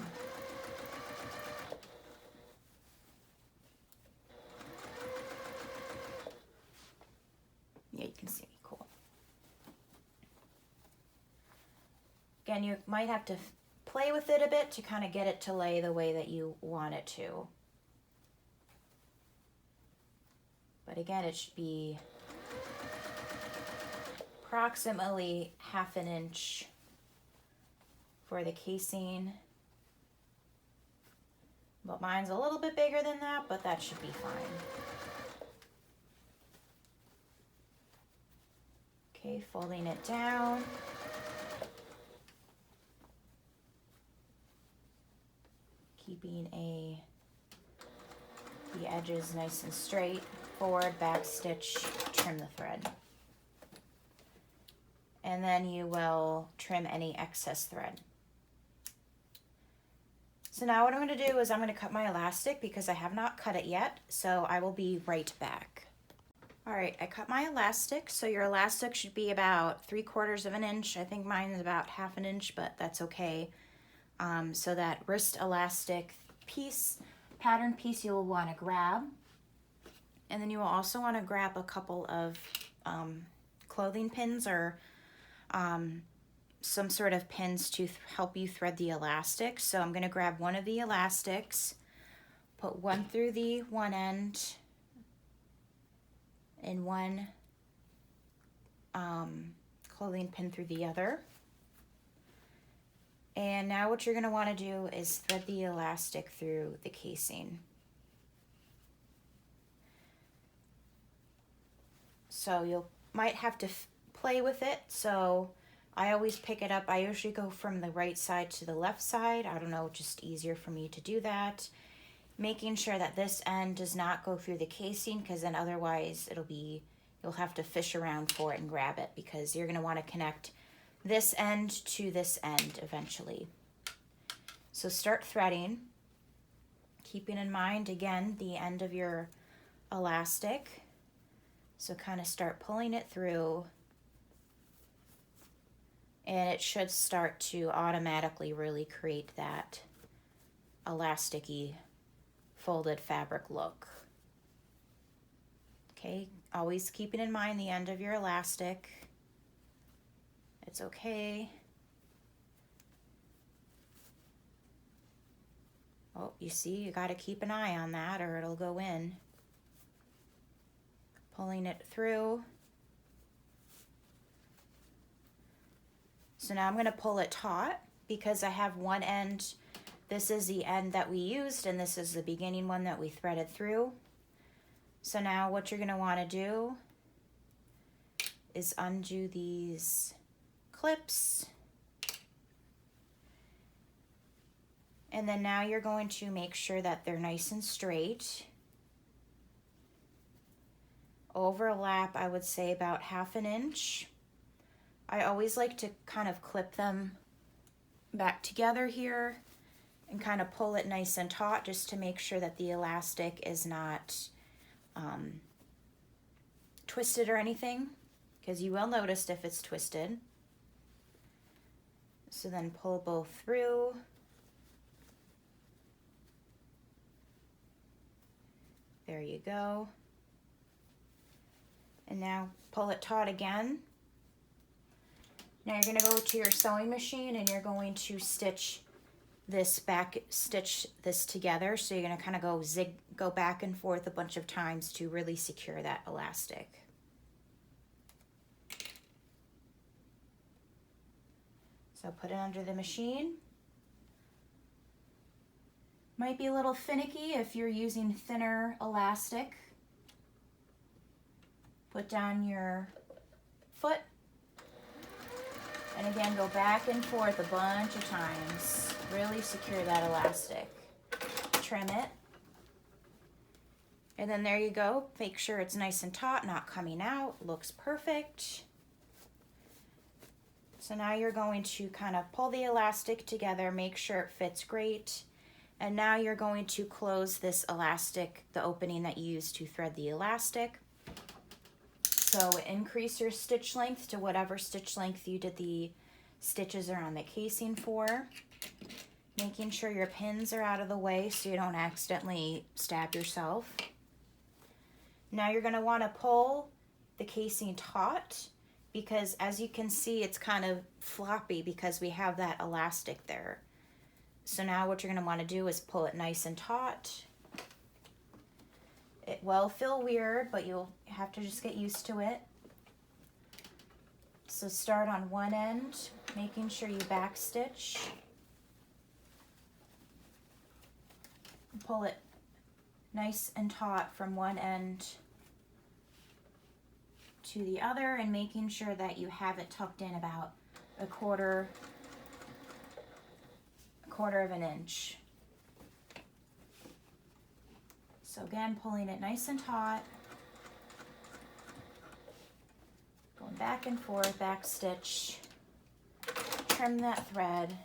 Yeah, you can see me, cool. Again, you might have to play with it a bit to kind of get it to lay the way that you want it to. But again, it should be approximately 1/2 inch for the casing. But mine's a little bit bigger than that, but that should be fine. Okay, folding it down. Keeping the edges nice and straight. Forward, back stitch, trim the thread. And then you will trim any excess thread. So now what I'm going to do is I'm going to cut my elastic because I have not cut it yet, so I will be right back. All right, I cut my elastic, so your elastic should be about 3/4 of an inch. I think mine is about 1/2 inch, but that's okay. So that wrist elastic piece, pattern piece, you'll want to grab. And then you will also want to grab a couple of clothing pins or some sort of pins to help you thread the elastic. So I'm going to grab one of the elastics, put one through the one end and one clothing pin through the other. And now what you're going to want to do is thread the elastic through the casing. So you might have to play with it. So I always pick it up. I usually go from the right side to the left side. I don't know, just easier for me to do that. Making sure that this end does not go through the casing, because then otherwise you'll have to fish around for it and grab it, because you're going to want to connect this end to this end eventually. So start threading, keeping in mind again the end of your elastic. So kind of start pulling it through, and it should start to automatically really create that elasticy folded fabric look. Okay, always keeping in mind the end of your elastic. It's okay. Oh, you see, you got to keep an eye on that or it'll go in. Pulling it through. So now I'm going to pull it taut because I have one end. This is the end that we used, and this is the beginning one that we threaded through. So now what you're going to want to do is undo these clips. And then now you're going to make sure that they're nice and straight. Overlap, I would say about 1/2 inch. I always like to kind of clip them back together here and kind of pull it nice and taut just to make sure that the elastic is not twisted or anything, because you will notice if it's twisted. So then pull both through. There you go. And now pull it taut again. Now you're going to go to your sewing machine and you're going to stitch this together. So you're going to kind of go back and forth a bunch of times to really secure that elastic. So put it under the machine. Might be a little finicky if you're using thinner elastic. Put down your foot. And again, go back and forth a bunch of times. Really secure that elastic. Trim it. And then there you go. Make sure it's nice and taut, not coming out. Looks perfect. So now you're going to kind of pull the elastic together, make sure it fits great. And now you're going to close this elastic, the opening that you used to thread the elastic. So increase your stitch length to whatever stitch length you did the stitches around the casing for. Making sure your pins are out of the way so you don't accidentally stab yourself. Now you're going to want to pull the casing taut, because as you can see it's kind of floppy because we have that elastic there. So now what you're going to want to do is pull it nice and taut. It will feel weird, but you'll have to just get used to it. So start on one end, making sure you back stitch. Pull it nice and taut from one end to the other, and making sure that you have it tucked in about a quarter of an inch. So again, pulling it nice and taut, going back and forth, back stitch, trim that thread,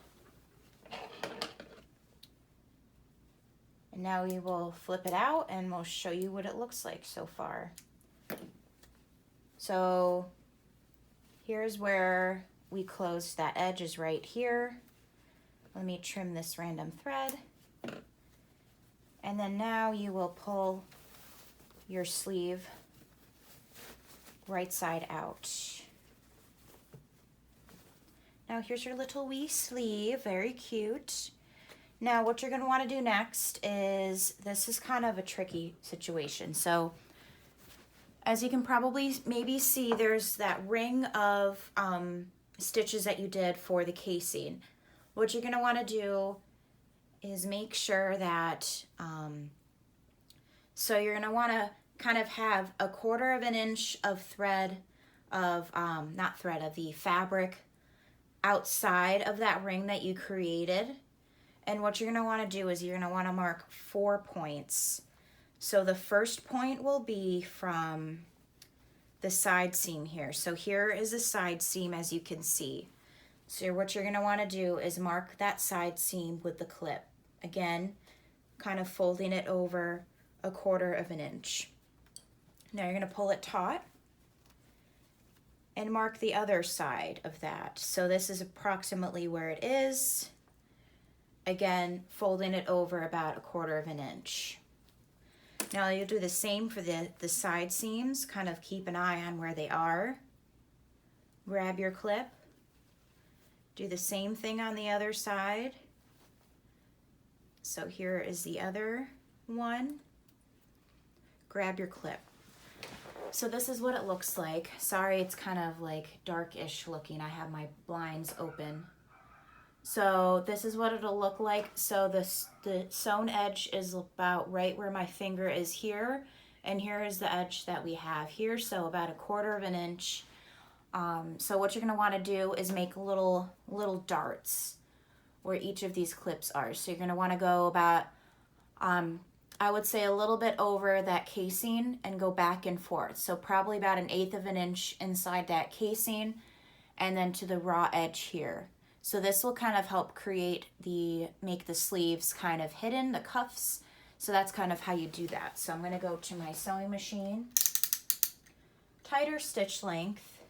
and now we will flip it out and we'll show you what it looks like so far. So here's where we closed that edge, is right here. Let me trim this random thread. And then now you will pull your sleeve right side out. Now here's your little wee sleeve, very cute. Now what you're going to want to do next is, this is kind of a tricky situation. So as you can probably maybe see, there's that ring of stitches that you did for the casing. What you're going to want to do is make sure that, so you're going to want to kind of have 1/4 inch of thread of, not thread, of the fabric outside of that ring that you created. And what you're going to want to do is you're going to want to mark 4 points. So the first point will be from the side seam here. So here is the side seam, as you can see. So what you're going to want to do is mark that side seam with the clip. Again, kind of folding it over 1/4 inch. Now you're going to pull it taut and mark the other side of that. So this is approximately where it is. Again, folding it over about 1/4 inch. Now you'll do the same for the side seams. Kind of keep an eye on where they are. Grab your clip. Do the same thing on the other side. So here is the other one. Grab your clip. So this is what it looks like. Sorry, it's kind of like darkish looking. I have my blinds open. So this is what it'll look like. So the sewn edge is about right where my finger is here, and here is the edge that we have here, so about 1/4 inch. So what you're going to want to do is make little darts where each of these clips are. So you're going to want to go about, I would say a little bit over that casing and go back and forth. So probably about 1/8 inch inside that casing, and then to the raw edge here. So this will kind of help make the sleeves kind of hidden, the cuffs. So that's kind of how you do that. So I'm going to go to my sewing machine, tighter stitch length,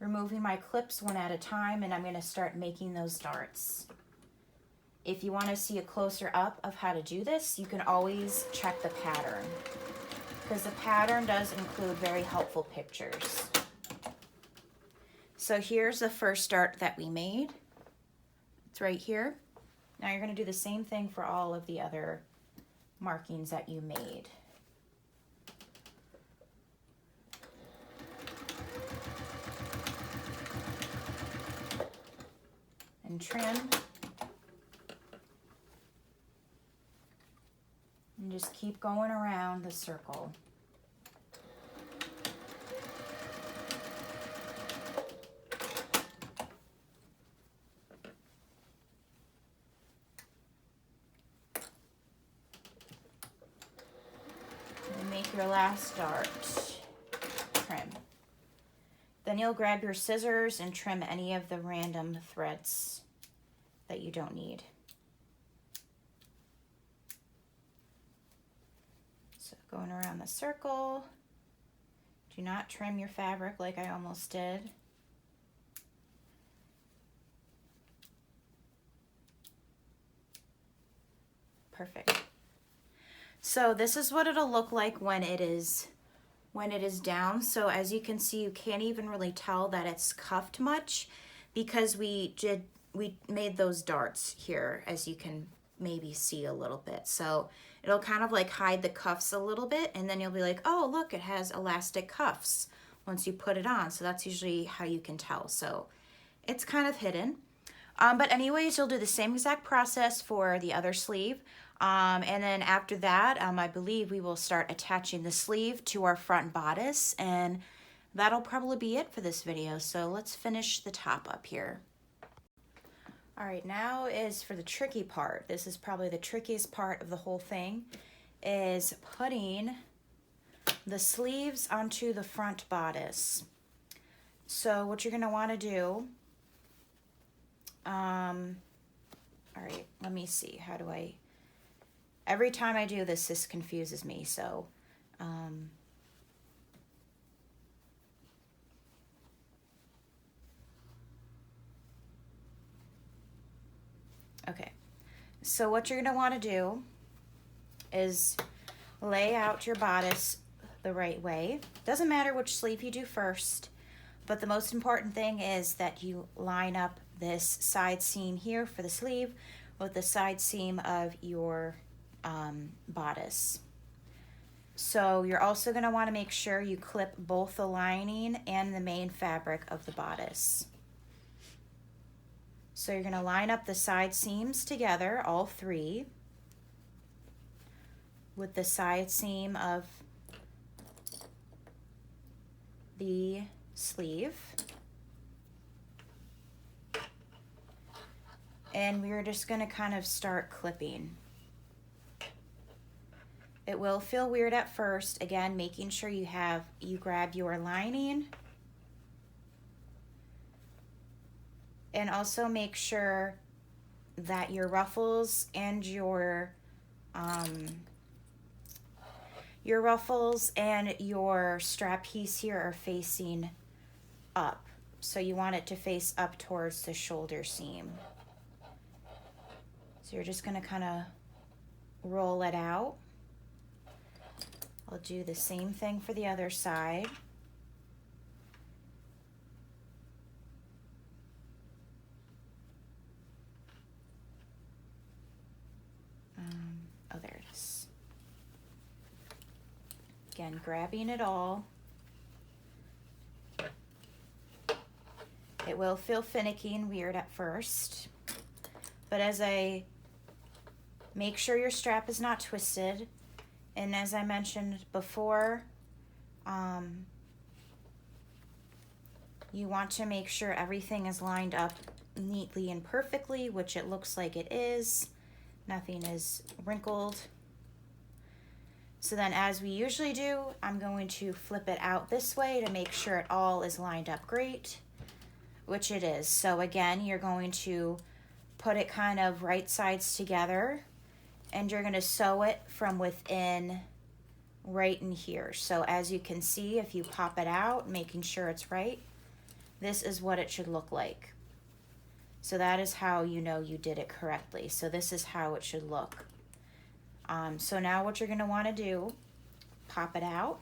removing my clips one at a time, and I'm going to start making those darts. If you want to see a closer up of how to do this, you can always check the pattern, because the pattern does include very helpful pictures. So here's the first dart that we made. It's right here. Now you're going to do the same thing for all of the other markings that you made. And trim. And just keep going around the circle. Your last dart, trim. Then you'll grab your scissors and trim any of the random threads that you don't need. So going around the circle, do not trim your fabric like I almost did. Perfect. So this is what it'll look like when it is down. So as you can see, you can't even really tell that it's cuffed much, because we made those darts here, as you can maybe see a little bit. So it'll kind of like hide the cuffs a little bit, and then you'll be like, oh look, it has elastic cuffs once you put it on. So that's usually how you can tell. So it's kind of hidden. But anyways, you'll do the same exact process for the other sleeve. And then after that, I believe we will start attaching the sleeve to our front bodice, and that'll probably be it for this video. So let's finish the top up here. All right, now is for the tricky part. This is probably the trickiest part of the whole thing, is putting the sleeves onto the front bodice. So what you're gonna wanna do, all right, let me see, how do I, every time I do this, this confuses me, so okay. So what you're gonna wanna do is lay out your bodice the right way. Doesn't matter which sleeve you do first, but the most important thing is that you line up this side seam here for the sleeve with the side seam of your bodice. So you're also going to want to make sure you clip both the lining and the main fabric of the bodice. So you're going to line up the side seams together, all three, with the side seam of the sleeve. And we're just going to kind of start clipping. It will feel weird at first, again, making sure you grab your lining, and also make sure that your ruffles and your strap piece here are facing up. So you want it to face up towards the shoulder seam. So you're just going to kind of roll it out. I'll do the same thing for the other side. Oh, there it is. Again, grabbing it all. It will feel finicky and weird at first, but make sure your strap is not twisted. And as I mentioned before, you want to make sure everything is lined up neatly and perfectly, which it looks like it is. Nothing is wrinkled. So then, as we usually do, I'm going to flip it out this way to make sure it all is lined up great, which it is. So again, you're going to put it kind of right sides together, and you're going to sew it from within right in here. So as you can see, if you pop it out, making sure it's right, this is what it should look like. So that is how you know you did it correctly. So this is how it should look. So now what you're going to want to do, pop it out.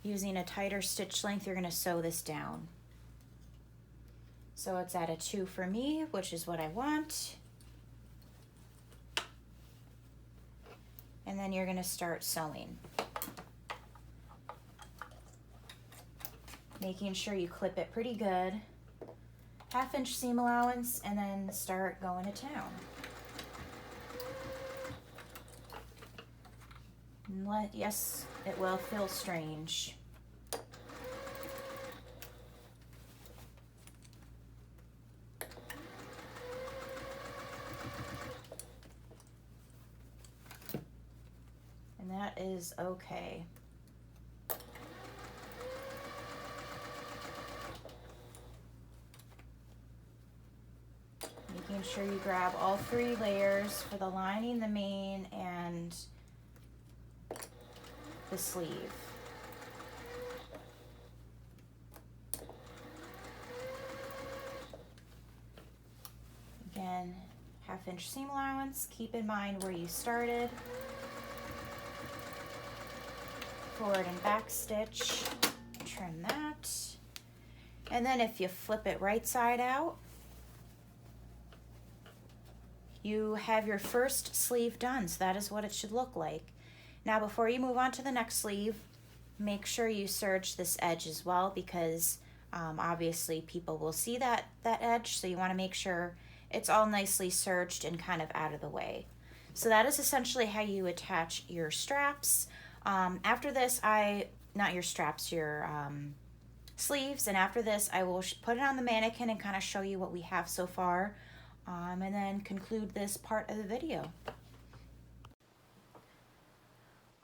Using a tighter stitch length, you're going to sew this down. So it's at a 2 for me, which is what I want. And then you're going to start sewing. Making sure you clip it pretty good. 1/2 inch seam allowance, and then start going to town. Yes, it will feel strange. And that is okay. Making sure you grab all 3 layers for the lining, the main, and the sleeve. Again, 1/2 inch seam allowance. Keep in mind where you started. Forward and back stitch. Trim that. And then if you flip it right side out, you have your first sleeve done. So that is what it should look like. Now before you move on to the next sleeve, make sure you serge this edge as well, because obviously people will see that edge, so you want to make sure it's all nicely serged and kind of out of the way. So that is essentially how you attach your straps. After this, not your straps, your sleeves, and after this I will put it on the mannequin and kind of show you what we have so far, and then conclude this part of the video.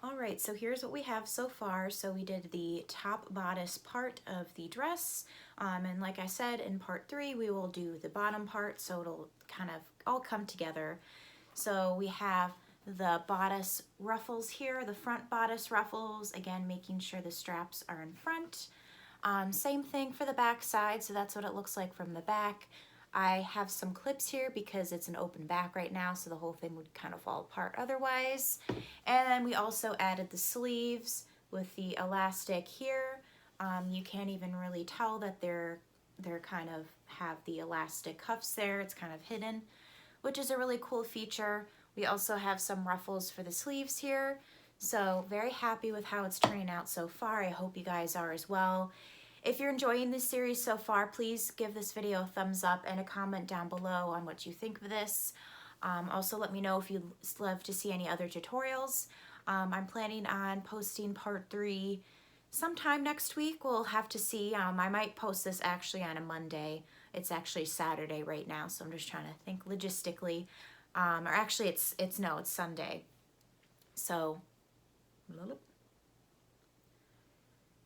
All right, so here's what we have so far. So we did the top bodice part of the dress, and like I said, in part 3 we will do the bottom part, so it'll kind of all come together. So we have the bodice ruffles here, the front bodice ruffles, again making sure the straps are in front. Same thing for the back side, so that's what it looks like from the back. I have some clips here because it's an open back right now, so the whole thing would kind of fall apart otherwise. And then we also added the sleeves with the elastic here. You can't even really tell that they're they're kind of have the elastic cuffs there. It's kind of hidden, which is a really cool feature. We also have some ruffles for the sleeves here. So very happy with how it's turning out so far. I hope you guys are as well. If you're enjoying this series so far, please give this video a thumbs up and a comment down below on what you think of this. Also let me know if you'd love to see any other tutorials. I'm planning on posting part 3 sometime next week. We'll have to see. I might post this actually on a Monday. It's actually Saturday right now, so I'm just trying to think logistically. Or actually it's Sunday. So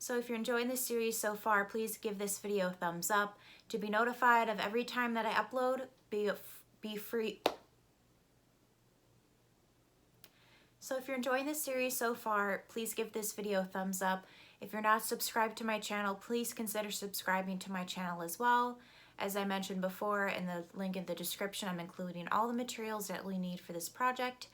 if you're enjoying this series so far, please give this video a thumbs up. To be notified of every time that I upload, be free. So if you're enjoying this series so far, please give this video a thumbs up. If you're not subscribed to my channel, please consider subscribing to my channel as well. As I mentioned before, in the link in the description, I'm including all the materials that we need for this project.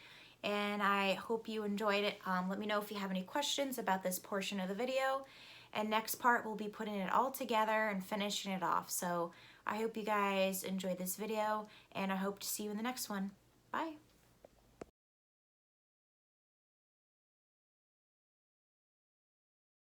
And I hope you enjoyed it. Let me know if you have any questions about this portion of the video. And next part, we'll be putting it all together and finishing it off. So I hope you guys enjoyed this video, and I hope to see you in the next one. Bye.